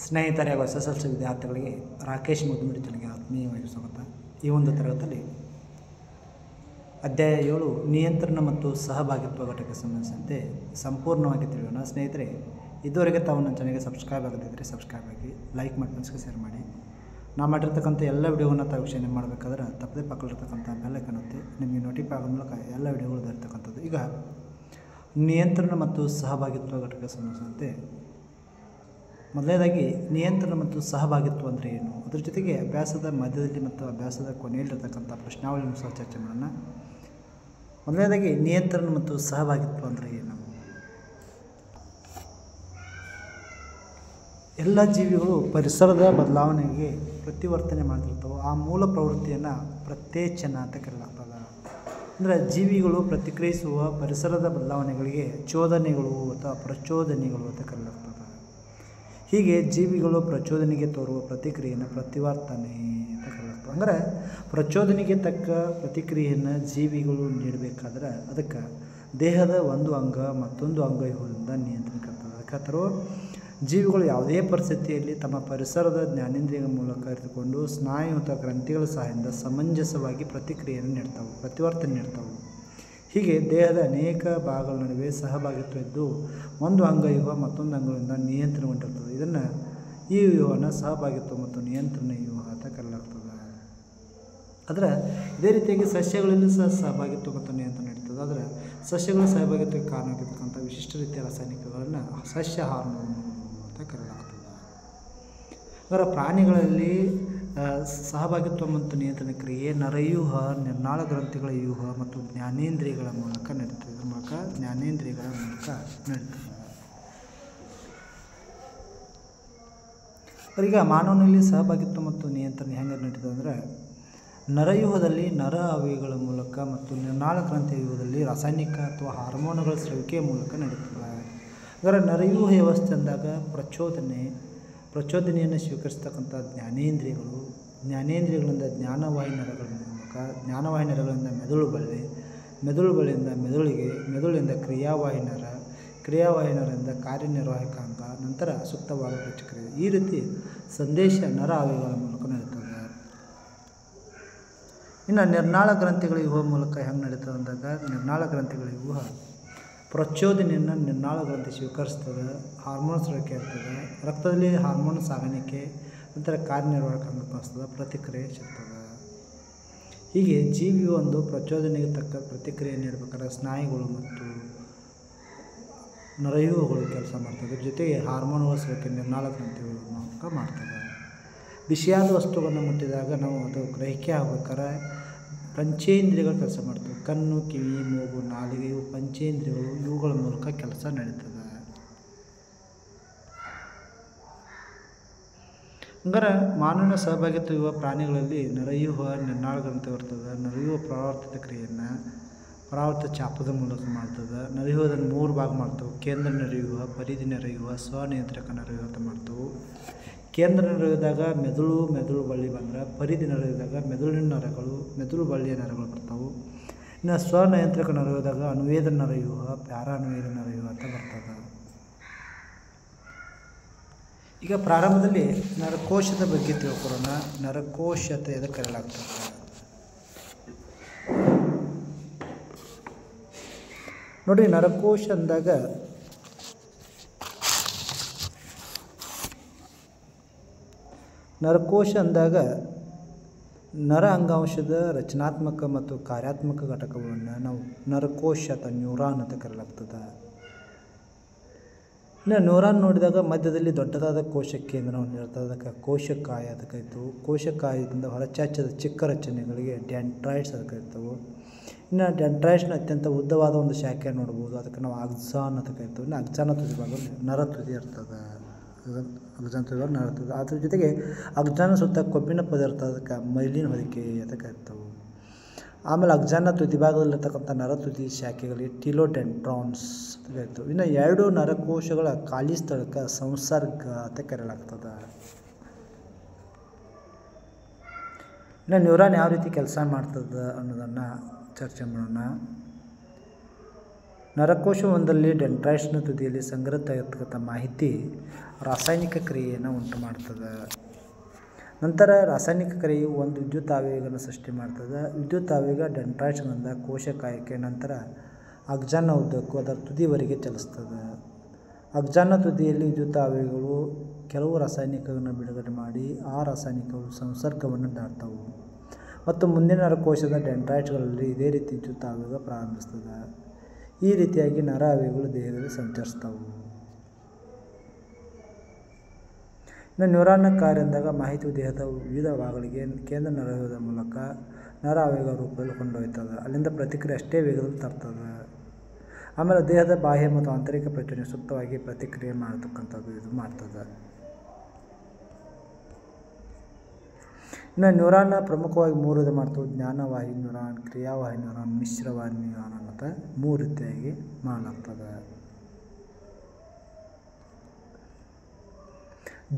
ಸ್ನೇಹಿತರೆ ಹಾಗೂ SSLC ವಿದ್ಯಾರ್ಥಿಗಳಿಗೆ ರಾಕೇಶ್ ಮುದುಮಿಡಿ ತನಗೆ ಆತ್ಮೀಯವಾಗಿ ಸ್ವಾಗತ. ಈ ಒಂದು ತರಗತಿಯಲ್ಲಿ ಅಧ್ಯಾಯ 7 ನಿಯಂತ್ರಣ ಮತ್ತು ಸಹಭಾಗಿತ್ವ ಘಟಕಕ್ಕೆ ಸಂಬಂಧಿಸಿದಂತೆ ಸಂಪೂರ್ಣವಾಗಿ ತಿಳಿಯೋಣ. ಸ್ನೇಹಿತರೆ, ಇದುವರೆಗೆ ತಾವು ನನ್ನ ಚಾನಲ್ಗೆ ಸಬ್ಸ್ಕ್ರೈಬ್ ಆಗದಿದ್ದರೆ ಸಬ್ಸ್ಕ್ರೈಬ್ ಆಗಿ, ಲೈಕ್ ಮಾಡಿ, ಫ್ರೆಂಡ್ಸ್ಗೆ ಶೇರ್ ಮಾಡಿ. ನಾವು ಮಾಡಿರ್ತಕ್ಕಂಥ ಎಲ್ಲ ವಿಡಿಯೋವನ್ನು ತಾವು ವೀಕ್ಷಣೆ ಮಾಡಬೇಕಾದ್ರೆ ತಪ್ಪದೇ ಪಕ್ಕದಲ್ಲಿರ್ತಕ್ಕಂಥ ಬೆಲ್ ಐಕಾನ್ ಒತ್ತಿ ನಿಮಗೆ ನೋಟಿಫೈ ಆಗೋ ಮೂಲಕ ಎಲ್ಲ ವಿಡಿಯೋಗಳು ಇರ್ತಕ್ಕಂಥದ್ದು. ಈಗ ನಿಯಂತ್ರಣ ಮತ್ತು ಸಹಭಾಗಿತ್ವ ಘಟಕಕ್ಕೆ ಸಂಬಂಧಿಸಿದಂತೆ ಮೊದಲನೇದಾಗಿ ನಿಯಂತ್ರಣ ಮತ್ತು ಸಹಭಾಗಿತ್ವ ಅಂದರೆ ಏನು, ಅದರ ಜೊತೆಗೆ ಅಭ್ಯಾಸದ ಮಧ್ಯದಲ್ಲಿ ಮತ್ತು ಅಭ್ಯಾಸದ ಕೊನೆಯಲ್ಲಿರ್ತಕ್ಕಂಥ ಪ್ರಶ್ನಾವಳಿಯನ್ನು ಸಹ ಚರ್ಚೆ ಮಾಡೋಣ. ಮೊದಲನೇದಾಗಿ ನಿಯಂತ್ರಣ ಮತ್ತು ಸಹಭಾಗಿತ್ವ ಅಂದರೆ ಏನು. ಎಲ್ಲ ಜೀವಿಗಳು ಪರಿಸರದ ಬದಲಾವಣೆಗೆ ಪ್ರತಿವರ್ತನೆ ಮಾಡ್ತಿರ್ತವೆ. ಆ ಮೂಲ ಪ್ರವೃತ್ತಿಯನ್ನು ಪ್ರತ್ಯೇಚನ ಅಂತ ಕರೆಯಲಾಗ್ತದೆ. ಅಂದರೆ ಜೀವಿಗಳು ಪ್ರತಿಕ್ರಿಯಿಸುವ ಪರಿಸರದ ಬದಲಾವಣೆಗಳಿಗೆ ಚೋದನೆಗಳು ಅಥವಾ ಪ್ರಚೋದನೆಗಳು ಅಂತ ಕರೆಯಲಾಗ್ತದೆ. ಹೀಗೆ ಜೀವಿಗಳು ಪ್ರಚೋದನೆಗೆ ತೋರುವ ಪ್ರತಿಕ್ರಿಯೆಯನ್ನು ಪ್ರತಿವರ್ತನೆ ಅಂತ ಕರೆಯಲಾಗ್ತದೆ. ಅಂದರೆ ಪ್ರಚೋದನೆಗೆ ತಕ್ಕ ಪ್ರತಿಕ್ರಿಯೆಯನ್ನು ಜೀವಿಗಳು ನೀಡಬೇಕಾದ್ರೆ ಅದಕ್ಕೆ ದೇಹದ ಒಂದು ಅಂಗ ಮತ್ತೊಂದು ಅಂಗ ಇರುವುದರಿಂದ ನಿಯಂತ್ರಣಕ್ಕೆ ಆಗ್ತದೆ. ಯಾಕಂದ್ರೆ ಜೀವಿಗಳು ಯಾವುದೇ ಪರಿಸ್ಥಿತಿಯಲ್ಲಿ ತಮ್ಮ ಪರಿಸರದ ಜ್ಞಾನೇಂದ್ರಿಯಗಳ ಮೂಲಕ ಇರಿದುಕೊಂಡು ಸ್ನಾಯು ಅಥವಾ ಗ್ರಂಥಿಗಳ ಸಹಾಯದಿಂದ ಸಮಂಜಸವಾಗಿ ಪ್ರತಿಕ್ರಿಯೆಯನ್ನು ನೀಡ್ತಾವೆ, ಪ್ರತಿವರ್ತನೆ ನೀಡ್ತಾವೆ. ಹೀಗೆ ದೇಹದ ಅನೇಕ ಭಾಗಗಳ ನಡುವೆ ಸಹಭಾಗಿತ್ವ ಇದ್ದು ಒಂದು ಅಂಗವ್ಯೂಹ ಮತ್ತೊಂದು ಅಂಗದಿಂದ ನಿಯಂತ್ರಣಗೊಂಡಿರ್ತದೆ. ಇದನ್ನು ಈ ವ್ಯೂಹವನ್ನು ಸಹಭಾಗಿತ್ವ ಮತ್ತು ನಿಯಂತ್ರಣ ವ್ಯೂಹ ಅಂತ ಕರೆಯಲಾಗ್ತದೆ. ಆದರೆ ಇದೇ ರೀತಿಯಾಗಿ ಸಸ್ಯಗಳಲ್ಲಿ ಸಹ ಸಹಭಾಗಿತ್ವ ಮತ್ತು ನಿಯಂತ್ರಣ ಇರ್ತದೆ. ಆದರೆ ಸಸ್ಯಗಳ ಸಹಭಾಗಿತ್ವಕ್ಕೆ ಕಾರಣವಾಗಿರ್ತಕ್ಕಂಥ ವಿಶಿಷ್ಟ ರೀತಿಯ ರಾಸಾಯನಿಕಗಳನ್ನು ಸಸ್ಯ ಹಾರ್ಮೋನ್ ಅಂತ ಕರೆಯಲಾಗ್ತದೆ. ಅದರ ಪ್ರಾಣಿಗಳಲ್ಲಿ ಸಹಭಾಗಿತ್ವ ಮತ್ತು ನಿಯಂತ್ರಣ ಕ್ರಿಯೆ ನರವ್ಯೂಹ, ನಿರ್ನಾಳ ಗ್ರಂಥಿಗಳ ವ್ಯೂಹ ಮತ್ತು ಜ್ಞಾನೇಂದ್ರಿಯಗಳ ಮೂಲಕ ನಡೀತದೆ. ಇದರ ಮೂಲಕ ಜ್ಞಾನೇಂದ್ರಿಯಗಳ ಮೂಲಕ ನಡೀತದೆ. ಈಗ ಮಾನವನಲ್ಲಿ ಸಹಭಾಗಿತ್ವ ಮತ್ತು ನಿಯಂತ್ರಣ ಹೆಂಗೆ ನಡೀತದೆ ಅಂದರೆ ನರವ್ಯೂಹದಲ್ಲಿ ನರ ಅವಯವಗಳ ಮೂಲಕ ಮತ್ತು ನಿರ್ನಾಳ ಗ್ರಂಥಿ ವ್ಯೂಹದಲ್ಲಿ ರಾಸಾಯನಿಕ ಅಥವಾ ಹಾರ್ಮೋನುಗಳ ಸ್ರವಿಕೆಯ ಮೂಲಕ ನಡೀತದೆ. ಅದರ ನರವ್ಯೂಹ ವ್ಯವಸ್ಥೆ ಅಂದಾಗ ಪ್ರಚೋದನೆಯನ್ನು ಸ್ವೀಕರಿಸ್ತಕ್ಕಂಥ ಜ್ಞಾನೇಂದ್ರಿಯಗಳಿಂದ ಜ್ಞಾನವಾಹಿ ನರಗಳ ಮೂಲಕ, ಜ್ಞಾನವಾಹಿ ನರಗಳಿಂದ ಮೆದುಳು ಬಳ್ಳಿಯಿಂದ ಮೆದುಳಿಗೆ, ಮೆದುಳಿಂದ ಕ್ರಿಯಾವಾಹಿ ನರದಿಂದ ಕಾರ್ಯನಿರ್ವಾಹಕ ಅಂಗ, ನಂತರ ಸೂಕ್ತವಾದ ಪ್ರತಿಕ್ರಿಯೆ. ಈ ರೀತಿ ಸಂದೇಶ ನರ ಅವಯವಗಳ ಮೂಲಕ ನಡೀತದೆ. ಇನ್ನು ನಿರ್ನಾಳ ಗ್ರಂಥಿಗಳ ವ್ಯೂಹ ಮೂಲಕ ಹೆಂಗೆ ನಡೀತದೆ ಅಂದಾಗ ನಿರ್ನಾಳ ಗ್ರಂಥಿಗಳ ವ್ಯೂಹ ಪ್ರಚೋದನೆಯನ್ನು ನಿರ್ನಾಳ ಗ್ರಂಥಿ ಸ್ವೀಕರಿಸ್ತದೆ, ಹಾರ್ಮೋನ್ ಸ್ರವಿಕೆ ಇರ್ತದೆ, ರಕ್ತದಲ್ಲಿ ಹಾರ್ಮೋನ್ ಸಾಗಾಣಿಕೆ, ನಂತರ ಕಾರ್ಯನಿರ್ವಾಹಕ ಅಂಗ ಕಳಿಸ್ತದೆ, ಪ್ರತಿಕ್ರಿಯೆ ಸಿಗ್ತದೆ. ಹೀಗೆ ಜೀವಿಯು ಒಂದು ಪ್ರಚೋದನೆಗೆ ತಕ್ಕ ಪ್ರತಿಕ್ರಿಯೆ ನೀಡಬೇಕಾದ್ರೆ ಸ್ನಾಯುಗಳು ಮತ್ತು ನರವ್ಯೂಹಗಳು ಕೆಲಸ ಮಾಡ್ತದೆ. ಜೊತೆಗೆ ಹಾರ್ಮೋನುಗಳ ಸ್ರವಿಕೆ ನಿರ್ನಾಳ ಗ್ರಂಥಿಗಳ ಮೂಲಕ ಮಾಡ್ತದೆ. ಬಿಸಿಯಾದ ವಸ್ತುಗಳನ್ನು ಮುಟ್ಟಿದಾಗ ನಾವು ಅದು ಗ್ರಹಿಕೆ ಆಗ್ಬೇಕಾದ್ರೆ ಪಂಚೇಂದ್ರಿಯಗಳು ಕೆಲಸ ಮಾಡ್ತವೆ. ಕಣ್ಣು, ಕಿವಿ, ಮೂಗು, ನಾಲಿಗೆ ಇವು ಪಂಚೇಂದ್ರಿಯಗಳು, ಇವುಗಳ ಮೂಲಕ ಕೆಲಸ ನಡೀತದೆ. ಹಂಗಾರೆ ಮಾನವನ ಸಹಭಾಗಿತ್ವ ಇರುವ ಪ್ರಾಣಿಗಳಲ್ಲಿ ನರವ್ಯೂಹ ನಿರ್ನಾಳ ಗ್ರಂಥಿ ಇರ್ತದೆ. ನರವ್ಯೂಹ ಪರಾವರ್ತ ಚಾಪದ ಮೂಲಕ ಮಾಡ್ತದೆ. ನರವ್ಯೂಹದಲ್ಲಿ 3 ಭಾಗ ಮಾಡ್ತವೆ: ಕೇಂದ್ರ ನರವ್ಯೂಹ, ಪರಿಧಿ ನರವ್ಯೂಹ, ಸ್ವನಿಯಂತ್ರಕ ನರವ್ಯೂಹ ಅಂತ ಮಾಡ್ತವೆ. ಕೇಂದ್ರ ನರವ್ಯೂಹದಾಗ ಮೆದುಳು ಬಳ್ಳಿ ಬಂದ್ರೆ, ಪರಿಧಿ ನರವ್ಯೂಹದಾಗ ಮೆದುಳಿನ ನರಗಳು, ಮೆದುಳು ಬಳ್ಳಿಯ ನರಗಳು ಬರ್ತಾವೆ. ಇನ್ನು ಸ್ವನಿಯಂತ್ರಕ ನರವ್ಯೂಹದಾಗ ಅನುವೇದನ ನರವ್ಯೂಹ, ಪ್ಯಾರಾನುವೇದನ ನರವ್ಯೂಹ ಅಂತ ಬರ್ತದೆ. ಈಗ ಪ್ರಾರಂಭದಲ್ಲಿ ನರಕೋಶದ ಬಗ್ಗೆ ತಿಳ್ಕೊಳ್ಳೋಣ. ನರಕೋಶ ಅಂತ ಎದಕ್ಕೆ ಕರೆಯಲಾಗ್ತದೆ? ನೋಡಿ, ನರಕೋಶ ಅಂದಾಗ ನರ ಅಂಗಾಂಶದ ರಚನಾತ್ಮಕ ಮತ್ತು ಕಾರ್ಯಾತ್ಮಕ ಘಟಕಗಳನ್ನು ನಾವು ನರಕೋಶ ಅಥವಾ ನ್ಯೂರಾನ್ ಅಂತ ಕರೆಯಲಾಗ್ತದೆ. ಇನ್ನು ನ್ಯೂರಾನ್ ನೋಡಿದಾಗ ಮಧ್ಯದಲ್ಲಿ ದೊಡ್ಡದಾದ ಕೋಶ ಕೇಂದ್ರವನ್ನು ಇರ್ತದೆ. ಅದಕ್ಕೆ ಕೋಶಕಾಯ ಅಂತ ಕರಿತವೆ. ಕೋಶಕಾಯದಿಂದ ಹೊರಚಾಚದ ಚಿಕ್ಕ ರಚನೆಗಳಿಗೆ ಡೆಂಡ್ರೈಟ್ಸ್ ಅಂತ ಕರಿತವೆ. ಇನ್ನು ಡೆಂಡ್ರೈಟ್ಸ್ನ ಅತ್ಯಂತ ಉದ್ದವಾದ ಒಂದು ಶಾಖೆ ನೋಡ್ಬೋದು, ಅದಕ್ಕೆ ನಾವು ಅಕ್ಸಾನ್ ಅಂತ ಕರಿತೇವೆ. ಇನ್ನು ಅಕ್ಸಾನ ತುದಿ ಭಾಗದಲ್ಲಿ ನರ ತುದಿ ಇರ್ತದೆ. ಅದ್ರ ಜೊತೆಗೆ ಅಕ್ಸಾನ ಸುತ್ತ ಕೊಬ್ಬಿನ ಪದಾರ್ಥ, ಅದಕ್ಕೆ ಮೈಲಿನ್ ಹೊದಿಕೆ ಅಂತ ಕರಿತವೆ. ಆಮೇಲೆ ಅಕ್ಸಾನ ತುದಿ ಭಾಗದಲ್ಲಿರ್ತಕ್ಕಂಥ ನರ ತುದಿ ಶಾಖೆಗಳಿಗೆ ಟಿಲೋಡೆಂಡ್ರಾನ್ಸ್ ಅಂತ ಕರಿತವೆ. ಇನ್ನು 2 ನರಕೋಶಗಳ ಖಾಲಿ ಸ್ಥಳಕ್ಕೆ ಸಂಸರ್ಗ ಅಂತ ಕರೆಯಲಾಗ್ತದೆ. ಇನ್ನು ನ್ಯೂರಾನ್ ಯಾವ ರೀತಿ ಕೆಲಸ ಮಾಡ್ತದೆ ಅನ್ನೋದನ್ನು ಚರ್ಚೆ ಮಾಡೋಣ. ನರಕೋಶವೊಂದರಲ್ಲಿ ಡೆಂಡ್ರೈಟ್ಸ್ನ ತುದಿಯಲ್ಲಿ ಸಂಗ್ರಹಿತಕ್ಕಂಥ ಮಾಹಿತಿ ರಾಸಾಯನಿಕ ಕ್ರಿಯೆಯನ್ನು ಉಂಟು ಮಾಡ್ತದೆ. ನಂತರ ರಾಸಾಯನಿಕ ಕ್ರಿಯೆಯು ಒಂದು ವಿದ್ಯುತ್ ಆವೇಗವನ್ನು ಸೃಷ್ಟಿ ಮಾಡ್ತದೆ. ವಿದ್ಯುತ್ ಆವೇಗ ಡೆಂಡ್ರೈಟ್ಸ್ನಿಂದ ಕೋಶಕಾಯಕ್ಕೆ ನಂತರ ಅಕ್ಸಾನ್ನ ಉದ್ದಕ್ಕೂ ಅದರ ತುದಿವರೆಗೆ ಚಲಿಸ್ತದೆ. ಅಕ್ಸಾನ್ನ ತುದಿಯಲ್ಲಿ ವಿದ್ಯುತ್ ಆವೇಗಗಳು ಕೆಲವು ರಾಸಾಯನಿಕಗಳನ್ನು ಬಿಡುಗಡೆ ಮಾಡಿ ಆ ರಾಸಾಯನಿಕಗಳು ಸಂಸರ್ಗವನ್ನು ದಾಟ್ತವೆ ಮತ್ತು ಮುಂದಿನ ನರಕೋಶದ ಡೆಂಡ್ರೈಟ್ಗಳಲ್ಲಿ ಇದೇ ರೀತಿ ವಿದ್ಯುತ್ ಆವೇಗ ಪ್ರಾರಂಭಿಸ್ತದೆ. ಈ ರೀತಿಯಾಗಿ ನರ ಆವೇಗಗಳು ದೇಹದಲ್ಲಿ ಸಂಚರಿಸ್ತವೆ. ಇನ್ನು ನ್ಯೂರಾನ್ನ ಕಾರ್ಯ ಅಂದಾಗ ಮಾಹಿತಿಯು ದೇಹದ ವಿವಿಧ ಭಾಗಗಳಿಗೆ ಕೇಂದ್ರ ನರವ್ಯೂಹದ ಮೂಲಕ ನರ ಆವೇಗ ರೂಪದಲ್ಲಿ ಕೊಂಡೊಯ್ತದೆ. ಅಲ್ಲಿಂದ ಪ್ರತಿಕ್ರಿಯೆ ಅಷ್ಟೇ ವೇಗದಲ್ಲಿ ತರ್ತದೆ. ಆಮೇಲೆ ದೇಹದ ಬಾಹ್ಯ ಮತ್ತು ಆಂತರಿಕ ಪ್ರಚೋದನೆ ಸೂಕ್ತವಾಗಿ ಪ್ರತಿಕ್ರಿಯೆ ಮಾಡತಕ್ಕಂಥದ್ದು ಇದು ಮಾಡ್ತದೆ. ಇನ್ನು ನ್ಯೂರಾನ್ನ ಪ್ರಮುಖವಾಗಿ 3 ಇದು ಮಾಡ್ತವೆ: ಜ್ಞಾನವಾಹಿ ನ್ಯೂರಾನ್, ಕ್ರಿಯಾವಾಹಿ ನ್ಯೂರಾನ್, ಮಿಶ್ರವಾಹಿ ನ್ಯೂರಾನ್ ಅಂತ 3 ರೀತಿಯಾಗಿ ಮಾಡಲಾಗ್ತದೆ.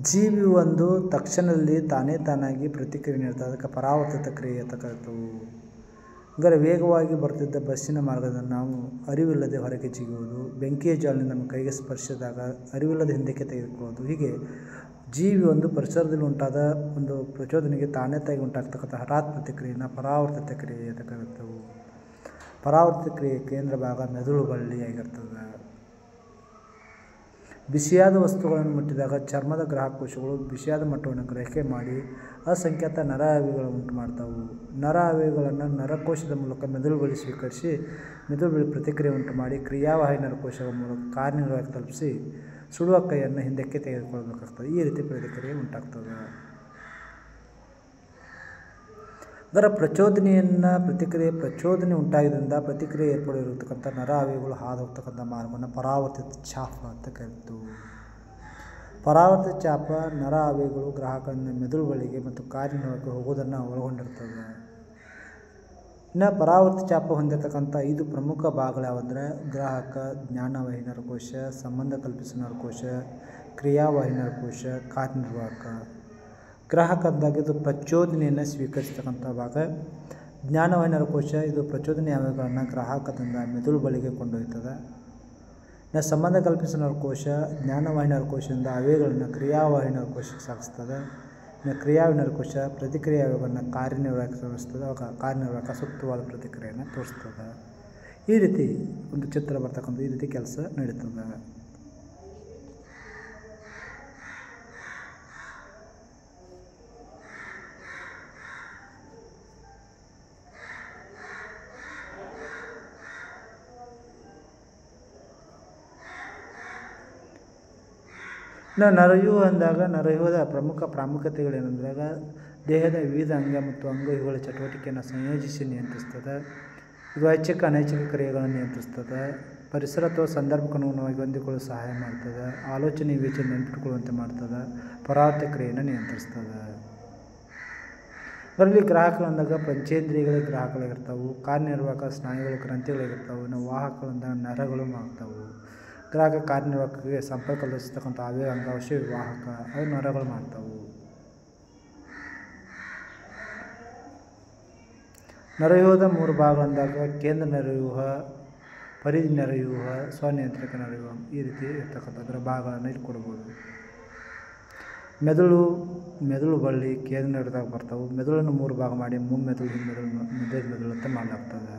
ಜೀವಿ ಒಂದು ತಕ್ಷಣದಲ್ಲಿ ತಾನಾಗಿ ಪ್ರತಿಕ್ರಿಯೆ ನೀಡ್ತದೆ. ಅದಕ್ಕೆ ಪರಾವರ್ತಿತ ಕ್ರಿಯೆ ಅಂತ ಕರೀತವು. ಅಂದರೆ ವೇಗವಾಗಿ ಬರುತ್ತಿದ್ದ ಬಸ್ಸಿನ ಮಾರ್ಗದಲ್ಲಿ ನಾವು ಅರಿವಿಲ್ಲದೆ ಹೊರಗೆ ಜಿಗುವುದು, ಬೆಂಕಿಯ ಜ್ವಾಲೆಯಿಂದ ನಮ್ಮ ಕೈಗೆ ಸ್ಪರ್ಶಿಸಿದಾಗ ಅರಿವಿಲ್ಲದೆ ಹಿಂದಕ್ಕೆ ತೆಗೆದುಕೊಳ್ಳೋದು. ಹೀಗೆ ಜೀವಿ ಒಂದು ಪರಿಸರದಲ್ಲಿ ಉಂಟಾದ ಒಂದು ಪ್ರಚೋದನೆಗೆ ತಾನಾಗಿ ಉಂಟಾಗ್ತಕ್ಕಂಥ ಹಠಾತ್ ಪ್ರತಿಕ್ರಿಯೆಯನ್ನು ಪರಾವರ್ತಿತ ಕ್ರಿಯೆ ಅಂತ ಕರೀತವು. ಪರಾವರ್ತಿತ ಕ್ರಿಯೆ ಕೇಂದ್ರ ಭಾಗ ಮೆದುಳು ಬಳ್ಳಿಯಾಗಿರ್ತದೆ. ಬಿಸಿಯಾದ ವಸ್ತುಗಳನ್ನು ಮುಟ್ಟಿದಾಗ ಚರ್ಮದ ಗ್ರಾಹಕೋಶಗಳು ಬಿಸಿಯಾದ ಮಟ್ಟವನ್ನು ಗ್ರಹಿಕೆ ಮಾಡಿ ಅಸಂಖ್ಯಾತ ನರ ಆವೇಗಗಳನ್ನು ಉಂಟು ಮಾಡ್ತಾವೆ. ನರ ಆವೇಗಗಳನ್ನು ನರಕೋಶದ ಮೂಲಕ ಮೆದುಳು ಬಳಿ ಸ್ವೀಕರಿಸಿ ಮೆದುಳು ಬಳಿ ಪ್ರತಿಕ್ರಿಯೆ ಉಂಟು ಮಾಡಿ ಕ್ರಿಯಾವಾಹಿ ನರಕೋಶಗಳ ಮೂಲಕ ಕಾರ್ಯನಿರ್ವಹಣೆ ತಲುಪಿಸಿ ಸುಡುವ ಕೈಯನ್ನು ಹಿಂದಕ್ಕೆ ತೆಗೆದುಕೊಳ್ಳಬೇಕಾಗ್ತದೆ. ಈ ರೀತಿ ಪ್ರತಿಕ್ರಿಯೆ ಉಂಟಾಗ್ತದೆ. ಅದರ ಪ್ರಚೋದನೆ ಉಂಟಾಗಿದ್ದರಿಂದ ಪ್ರತಿಕ್ರಿಯೆ ಏರ್ಪಡಿರತಕ್ಕಂಥ ನರ ಆವೇಗಗಳು ಹಾದು ಹೋಗ್ತಕ್ಕಂಥ ಮಾರ್ಗವನ್ನು ಪರಾವರ್ತಿತ ಚಾಪ ಅಂತ ಕರೀತೀವಿ. ಪರಾವರ್ತಿತ ಚಾಪ ನರ ಆವೇಗಗಳು ಗ್ರಾಹಕರಿಂದ ಮೆದುಳು ಬಳಿಗೆ ಮತ್ತು ಕಾರ್ಯನಿರ್ವಹಣೆಗೆ ಹೋಗೋದನ್ನು ಒಳಗೊಂಡಿರ್ತದೆ. ಇನ್ನು ಪರಾವರ್ತಿತ ಚಾಪ ಹೊಂದಿರತಕ್ಕಂಥ 5 ಪ್ರಮುಖ ಭಾಗಗಳು ಯಾವಂದರೆ ಗ್ರಾಹಕ, ಜ್ಞಾನವಾಹಿ ನರಕೋಶ, ಸಂಬಂಧ ಕಲ್ಪಿಸುವ ನರಕೋಶ, ಕ್ರಿಯಾವಾಹಿ ನರಕೋಶ, ಕಾರ್ಯನಿರ್ವಾಹಕ. ಗ್ರಾಹಕ ಅಂದಾಗ ಇದು ಪ್ರಚೋದನೆಯನ್ನು ಸ್ವೀಕರಿಸತಕ್ಕಂಥ ಭಾಗ. ಜ್ಞಾನವಾಹಿ ನರಕೋಶ ಇದು ಪ್ರಚೋದನೆ ಆವೇಗಗಳನ್ನು ಗ್ರಾಹಕದಿಂದ ಮೆದುಳು ಬಳಿಗೆ ಕೊಂಡೊಯ್ತದೆ. ಇನ್ನು ಸಂಬಂಧ ಕಲ್ಪಿಸುವ ನರಕೋಶ ಜ್ಞಾನವಾಹಿ ನರಕೋಶದಿಂದ ಆವೇಗಗಳನ್ನು ಕ್ರಿಯಾವಾಹಿ ನರಕೋಶಕ್ಕೆ ಸಾಗಿಸ್ತದೆ. ಇನ್ನು ಕ್ರಿಯಾವಾಹಿ ನರಕೋಶ ಪ್ರತಿಕ್ರಿಯೆ ಆವೇಗವನ್ನು ಕಾರ್ಯನಿರ್ವಾಹಕ ತೋರಿಸ್ತದೆ. ಆವಾಗ ಕಾರ್ಯನಿರ್ವಾಹಕ ಸೂಕ್ತವಾದ ಪ್ರತಿಕ್ರಿಯೆಯನ್ನು ತೋರಿಸ್ತದೆ. ಈ ರೀತಿ ಒಂದು ಚಿತ್ರ ಬರ್ತಕ್ಕಂಥ ಈ ರೀತಿ ಕೆಲಸ ನಡೀತದೆ. ಇನ್ನು ನರವ್ಯೂಹ ಅಂದಾಗ ನರವ್ಯೂಹದ ಪ್ರಮುಖ ಪ್ರಾಮುಖ್ಯತೆಗಳೇನೆಂದಾಗ ದೇಹದ ವಿವಿಧ ಅಂಗ ಮತ್ತು ಅಂಗವ್ಯೂಹಗಳ ಚಟುವಟಿಕೆಯನ್ನು ಸಂಯೋಜಿಸಿ ನಿಯಂತ್ರಿಸ್ತದೆ. ಇದು ಐಚ್ಛಿಕ ಅನೈಚ್ಛಿಕ ಕ್ರಿಯೆಗಳನ್ನು ನಿಯಂತ್ರಿಸ್ತದೆ. ಪರಿಸರ ಅಥವಾ ಸಂದರ್ಭಕ್ಕೆ ಅನುಗುಣವಾಗಿ ಹೊಂದಿಕೊಳ್ಳಲು ಸಹಾಯ ಮಾಡ್ತದೆ. ಆಲೋಚನೆ ವಿವೇಚನೆ ನೆನಪಿಟ್ಟುಕೊಳ್ಳುವಂತೆ ಮಾಡ್ತದೆ. ಪರಾವರ್ತಿತ ಕ್ರಿಯೆಯನ್ನು ನಿಯಂತ್ರಿಸ್ತದೆ. ಅದರಲ್ಲಿ ಗ್ರಾಹಕಗಳು ಅಂದಾಗ ಪಂಚೇಂದ್ರಿಯಗಳಿಗೆ ಗ್ರಾಹಕಗಳಾಗಿರ್ತಾವೆ. ಕಾರ್ಯನಿರ್ವಾಹಕ ಸ್ನಾಯುಗಳು ಗ್ರಂಥಿಗಳಾಗಿರ್ತಾವೆ. ಇನ್ನು ವಾಹಕಗಳಿಂದ ನರಗಳು ಆಗ್ತಾವೆ. ಗ್ರಾಹಕ ಕಾರ್ಯನಿರ್ವಾಹಕಕ್ಕೆ ಸಂಪರ್ಕ ಕಲ್ಪಿಸ್ತಕ್ಕಂಥ ಆವೇಗ ಅಂಗಾಂಶ ವಾಹಕ ಅವು ನರಗಳು ಮಾಡ್ತಾವೆ. ನರವ್ಯೂಹದ 3 ಭಾಗಗಳಂದಾಗ ಕೇಂದ್ರ ನರವ್ಯೂಹ, ಪರಿಧಿ ನರವ್ಯೂಹ, ಸ್ವನಿಯಂತ್ರಕ ನರವ್ಯೂಹ ಈ ರೀತಿ ಇರ್ತಕ್ಕಂಥ ಅದರ ಭಾಗಗಳನ್ನು ಇಲ್ಲಿ ಕೊಡ್ಬೋದು. ಮೆದುಳು ಬಳ್ಳಿ ಕೇಂದ್ರ ನರದಾಗ ಬರ್ತಾವೆ. ಮೆದುಳನ್ನು 3 ಭಾಗ ಮಾಡಿ ಮುಮ್ಮೆದುಳು, ಹಿಮ್ಮೆದುಳು, ಮೆದುಳು ಅಂತ ಮಾಡಲಾಗ್ತದೆ.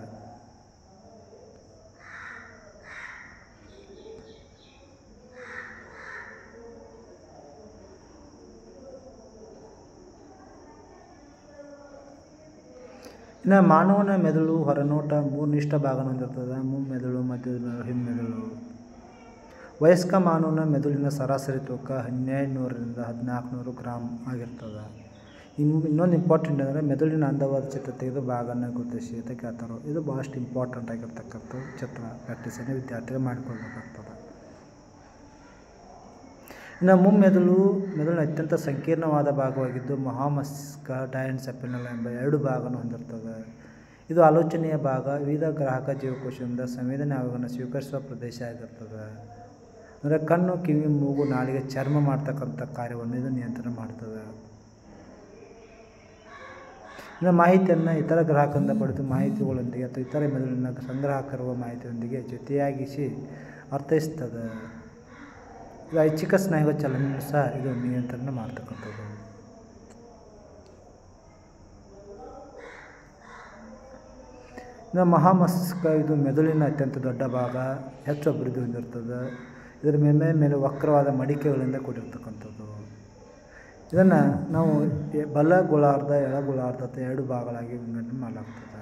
ಇನ್ನು ಮಾನವನ ಮೆದುಳು ಹೊರನೋಟ 3 ನಿಷ್ಠ ಭಾಗನ ಹೊಂದಿರ್ತದೆ: ಮುಮ್ಮೆದುಳು, ಮಧ್ಯಮೆದುಳು, ಹಿಮ್ಮೆದುಳು. ವಯಸ್ಕ ಮಾನವನ ಮೆದುಳಿನ ಸರಾಸರಿ ತೂಕ 1200ರಿಂದ 1400 ಗ್ರಾಮ್ ಆಗಿರ್ತದೆ. ಇನ್ನೊಂದು ಇಂಪಾರ್ಟೆಂಟ್ ಅಂದರೆ ಮೆದುಳಿನ ಅಂದವಾದ ಚಿತ್ರ ತೆಗೆದು ಭಾಗನ ಗುರುತಿಸಿ ಅಂತ ಕೇಳ್ತಾರೆ. ಇದು ಭಾಳಷ್ಟು ಇಂಪಾರ್ಟೆಂಟ್ ಆಗಿರ್ತಕ್ಕಂಥ ಚಿತ್ರ ಪ್ರಾಕ್ಟೀಸನ್ನು ವಿದ್ಯಾರ್ಥಿಗಳು ಮಾಡಿಕೊಳ್ಬೇಕಾಗ್ತದೆ. ಇನ್ನು ಮೆದುಳಿನ ಅತ್ಯಂತ ಸಂಕೀರ್ಣವಾದ ಭಾಗವಾಗಿದ್ದು ಮಹಾಮಸ್ತಿಷ್ಕ, ಡಯಾನ್ಸೆಫೆಲನ್ ಎಂಬ 2 ಭಾಗವನ್ನು ಹೊಂದಿರ್ತದೆ. ಇದು ಆಲೋಚನೆಯ ಭಾಗ. ವಿವಿಧ ಗ್ರಾಹಕ ಜೀವಕೋಶದಿಂದ ಸಂವೇದನೆ ಆವೇಗವನ್ನು ಸ್ವೀಕರಿಸುವ ಪ್ರದೇಶ ಆಗಿರ್ತದೆ. ಅಂದರೆ ಕಣ್ಣು, ಕಿವಿ, ಮೂಗು, ನಾಲಿಗೆ, ಚರ್ಮ ಮಾಡ್ತಕ್ಕಂಥ ಕಾರ್ಯವನ್ನು ಇದು ನಿಯಂತ್ರಣ ಮಾಡ್ತದೆ. ಇನ್ನು ಮಾಹಿತಿಯನ್ನು ಇತರ ಗ್ರಾಹಕರಿಂದ ಪಡೆದು ಮಾಹಿತಿಗಳೊಂದಿಗೆ ಅಥವಾ ಇತರ ಮೆದುಳಿನ ಸಂಗ್ರಾಹಕರುವ ಮಾಹಿತಿಯೊಂದಿಗೆ ಜೊತೆಯಾಗಿಸಿ ಅರ್ಥೈಸ್ತದೆ. ಇದು ಐಚ್ಛಿಕ ಸ್ನಾಯುಗಳ ಚಲನೆಯನ್ನು ಸಹ ಇದು ನಿಯಂತ್ರಣ ಮಾಡ್ತಕ್ಕಂಥದ್ದು. ಇನ್ನು ಮಹಾಮಸ್ತಿಷ್ಕ ಇದು ಮೆದುಳಿನ ಅತ್ಯಂತ ದೊಡ್ಡ ಭಾಗ, ಹೆಚ್ಚು ಅಭಿವೃದ್ಧಿ ಹೊಂದಿರ್ತದೆ. ಇದರ ಮೇಲೆ ವಕ್ರವಾದ ಮಡಿಕೆಗಳಿಂದ ಕೂಡಿರ್ತಕ್ಕಂಥದ್ದು. ಇದನ್ನು ನಾವು ಬಲ ಗೋಳಾರ್ಧ ಎಡ ಗೋಳಾರ್ಧ ಅಂತ 2 ಭಾಗಗಳಾಗಿ ವಿಂಗಡಣೆ ಮಾಡಲಾಗ್ತದೆ.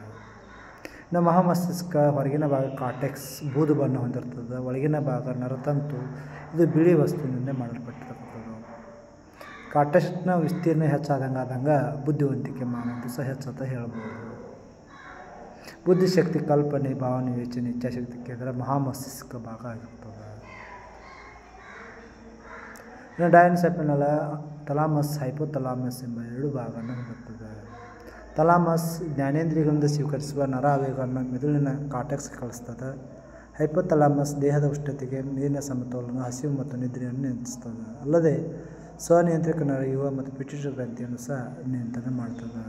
ಇನ್ನು ಮಹಾಮಸ್ತಿಷ್ಕ ಹೊರಗಿನ ಭಾಗ ಕಾರ್ಟೆಕ್ಸ್ ಬೂದು ಬಣ್ಣ ಹೊಂದಿರ್ತದೆ. ಒಳಗಿನ ಭಾಗ ನರತಂತು, ಇದು ಬಿಳಿ ವಸ್ತುವಿನಿಂದ ಮಾಡಲ್ಪಟ್ಟಿರ್ತಕ್ಕಂಥದ್ದು. ಕಾರ್ಟೆಕ್ಸ್ನ ವಿಸ್ತೀರ್ಣ ಹೆಚ್ಚಾದಂಗೆ ಬುದ್ಧಿವಂತಿಕೆ ಮಾನಂತ ಸಹ ಹೆಚ್ಚಂತ ಹೇಳ್ಬೋದು. ಬುದ್ಧಿಶಕ್ತಿ, ಕಲ್ಪನೆ, ಭಾವನೆ, ಯೋಚನೆ, ಇಚ್ಛಾಶಕ್ತಿ ಕೇಂದ್ರ ಮಹಾಮಸ್ತಿಷ್ಕ ಭಾಗ ಆಗಿರ್ತದೆ. ಇನ್ನು ಡಯಾನ್ಸೆಫೆನಲ ಥಲಾಮಸ್, ಹೈಪೋಥಲಾಮಸ್ ಎಂಬ 2 ಭಾಗವನ್ನು ಹೊಂದಿರುತ್ತದೆ. ಥಲಾಮಸ್ ಜ್ಞಾನೇಂದ್ರಿಯಗಳಿಂದ ಸ್ವೀಕರಿಸುವ ನರ ಆವೇಗವನ್ನು ಮೆದುಳಿನ ಕಾರ್ಟೆಕ್ಸ್ಗೆ ಕಳಿಸ್ತದೆ. ಹೈಪೋಥಲಾಮಸ್ ದೇಹದ ಉಷ್ಣತೆಗೆ, ನೀರಿನ ಸಮತೋಲನ, ಹಸಿವು ಮತ್ತು ನಿದ್ರೆಯನ್ನು ನಿಯಂತ್ರಿಸ್ತದೆ. ಅಲ್ಲದೆ ಸ್ವನಿಯಂತ್ರಿತ ನರವ್ಯೂಹ ಮತ್ತು ಪಿಟ್ಯೂಟರಿ ಗ್ರಂಥಿಯನ್ನು ಸಹ ನಿಯಂತ್ರಣ ಮಾಡ್ತದೆ.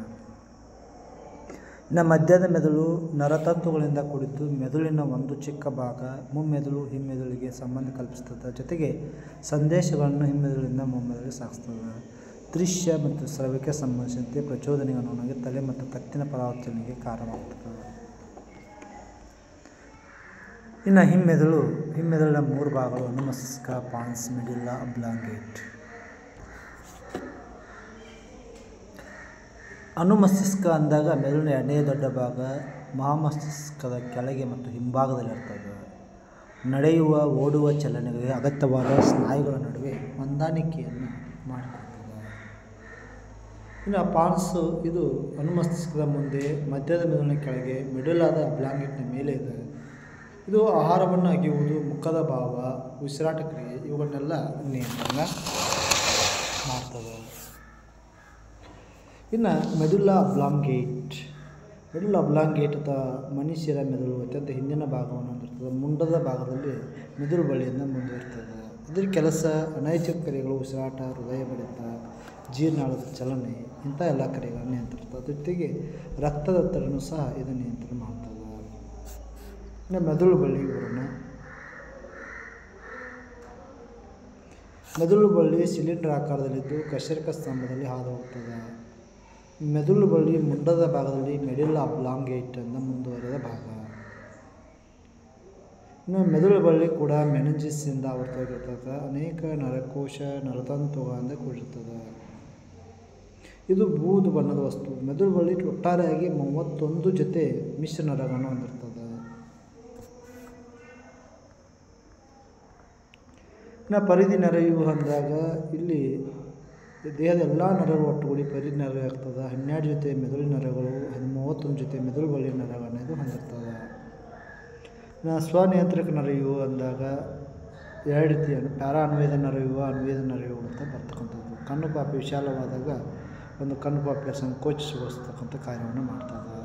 ಇನ್ನು ಮಧ್ಯದ ಮೆದುಳು ನರತಂತುಗಳಿಂದ ಕೂಡಿದ್ದು ಮೆದುಳಿನ ಒಂದು ಚಿಕ್ಕ ಭಾಗ. ಮುಮ್ಮೆದುಳು ಹಿಮ್ಮೆದುಳಿಗೆ ಸಂಬಂಧ ಕಲ್ಪಿಸ್ತದೆ. ಜೊತೆಗೆ ಸಂದೇಶಗಳನ್ನು ಹಿಮ್ಮೆದುಳಿಂದ ಮುಮ್ಮೆದುಳಿಗೆ ಸಾಗಿಸ್ತದೆ. ದೃಶ್ಯ ಮತ್ತು ಶ್ರವ್ಯಕ್ಕೆ ಸಂಬಂಧಿಸಿದಂತೆ ಪ್ರಚೋದನೆಗೆ ಅನುಗುಣವಾಗಿ ತಲೆ ಮತ್ತು ಕತ್ತಿನ ಪರಾವರ್ತನೆಗೆ ಕಾರಣವಾಗ್ತದೆ. ಇನ್ನು ಹಿಮ್ಮೆದುಳಿನ 3 ಭಾಗಗಳು ಅನುಮಸ್ತಿಷ್ಕ, ಪಾನ್ಸ್, ಮೆಡುಲ್ಲಾ ಅಬ್ಲಾಂಗೇಟ್. ಅನುಮಸ್ತಿಷ್ಕ ಅಂದಾಗ ಮೆದುಳಿನ 2ನೇ ದೊಡ್ಡ ಭಾಗ ಮಹಾಮಸ್ತಿಷ್ಕದ ಕೆಳಗೆ ಮತ್ತು ಹಿಂಭಾಗದಲ್ಲಿರ್ತದೆ. ನಡೆಯುವ, ಓಡುವ ಚಲನೆಗಳಿಗೆ ಅಗತ್ಯವಾದ ಸ್ನಾಯುಗಳ ನಡುವೆ ಹೊಂದಾಣಿಕೆಯನ್ನು ಮಾಡಿಕೊಡ್ತದೆ. ಇನ್ನು ಪಾನ್ಸು ಇದು ಅನುಮಸ್ತಿಷ್ಕದ ಮುಂದೆ, ಮಧ್ಯದ ಮೆದುಳಿನ ಕೆಳಗೆ, ಮೆಡುಲ್ಲಾದ ಅಬ್ಲಾಂಗೇಟ್ನ ಮೇಲೆ ಇದೆ. ಇದು ಆಹಾರವನ್ನು ಅಗಿಯುವುದು, ಮುಖದ ಭಾವ, ಉಸಿರಾಟ ಕ್ರಿಯೆ ಇವುಗಳನ್ನೆಲ್ಲ ನಿಯಂತ್ರಣ ಮಾಡ್ತದೆ. ಇನ್ನು ಮೆಡುಲ್ಲಾ ಅಬ್ಲಾಂಗೇಟ್ ಅಥವಾ ಮನುಷ್ಯರ ಮೆದುಳು ಅತ್ಯಂತ ಹಿಂದಿನ ಭಾಗವನ್ನು ಹೊಂದಿರ್ತದೆ. ಮುಂಡದ ಭಾಗದಲ್ಲಿ ಮೆದುಳು ಬಳ್ಳಿಯಿಂದ ಮುಂದುವರಿತದೆ. ಇದರ ಕೆಲಸ ಅನೈಚ್ಛಿಕ ಕ್ರಿಯೆಗಳು, ಉಸಿರಾಟ, ಹೃದಯ ಬಡಿತ, ಜೀರ್ಣಾಳದ ಚಲನೆ ಇಂಥ ಎಲ್ಲ ಕ್ರಿಯೆಗಳನ್ನು ನಿಯಂತ್ರಿಸ್ತದೆ. ಅದ್ರ ಜೊತೆಗೆ ರಕ್ತದೊತ್ತಡನೂ ಸಹ ಇದು ನಿಯಂತ್ರಣ ಮಾಡ್ತದೆ. ಇನ್ನು ಮೆದುಳು ಬಳ್ಳಿ ಬರೋಣ. ಮೆದುಳು ಬಳ್ಳಿ ಸಿಲಿಂಡರ್ ಆಕಾರದಲ್ಲಿದ್ದು ಕಶೇರುಕ ಸ್ತಂಭದಲ್ಲಿ ಹಾದು ಹೋಗ್ತದೆ. ಮೆದುಳು ಬಳ್ಳಿ ಮುಂಡದ ಭಾಗದಲ್ಲಿ ಮೆಡುಲ್ಲಾ ಅಬ್ಲಾಂಗೇಟ್ ಅನ್ನು ಮುಂದುವರೆದ ಭಾಗ. ಇನ್ನು ಮೆದುಳು ಬಳ್ಳಿ ಕೂಡ ಮೆನಿಂಜಿಸ್ಸಿಂದ ಆವೃತವಾಗಿರ್ತದೆ. ಅನೇಕ ನರಕೋಶ, ನರತಂತುಗಳಿಂದ ಕೂಡಿರ್ತದೆ. ಇದು ಬೂದು ಬಣ್ಣದ ವಸ್ತು. ಮೆದುಳು ಬಳ್ಳಿ ಒಟ್ಟಾರೆಯಾಗಿ 31 ಜೊತೆ ಮಿಶ್ರ ನರಗಳನ್ನು ಹೊಂದಿರ್ತದೆ. ಇನ್ನು ಪರಿಧಿ ನರವ್ಯೂಹ ಅಂದಾಗ ಇಲ್ಲಿ ದೇಹದ ಎಲ್ಲ ನರಗಳು ಒಟ್ಟುಗೂಡಿ ಪರಿಧಿ ನರವ್ಯೂಹ ಆಗ್ತದೆ. 12 ಜೊತೆ ಮೆದುಳಿನ ನರಗಳು, 31 ಜೊತೆ ಮೆದುಳು ಬಳ್ಳಿಯ ನರಗಳನ್ನು ಹೊಂದಿರ್ತದೆ. ಇನ್ನು ಸ್ವನಿಯಂತ್ರಕ ನರವ್ಯೂಹ ಅಂದಾಗ 2 ರೀತಿಯ ಪ್ಯಾರಾ ಅನ್ವೇದ ನರವ್ಯೂಹ, ಅನ್ವೇದ ನರವ್ಯೂಹ ಅಂತ ಬರ್ತಕ್ಕಂಥದ್ದು. ಕಣ್ಣು ಪಾಪೆ ವಿಶಾಲವಾದಾಗ ಒಂದು ಕಣ್ಣು ಪಾಪೆಯ ಸಂಕೋಚಿಸಿಗೊಳಿಸ್ತಕ್ಕಂಥ ಕಾರ್ಯವನ್ನು ಮಾಡ್ತದೆ.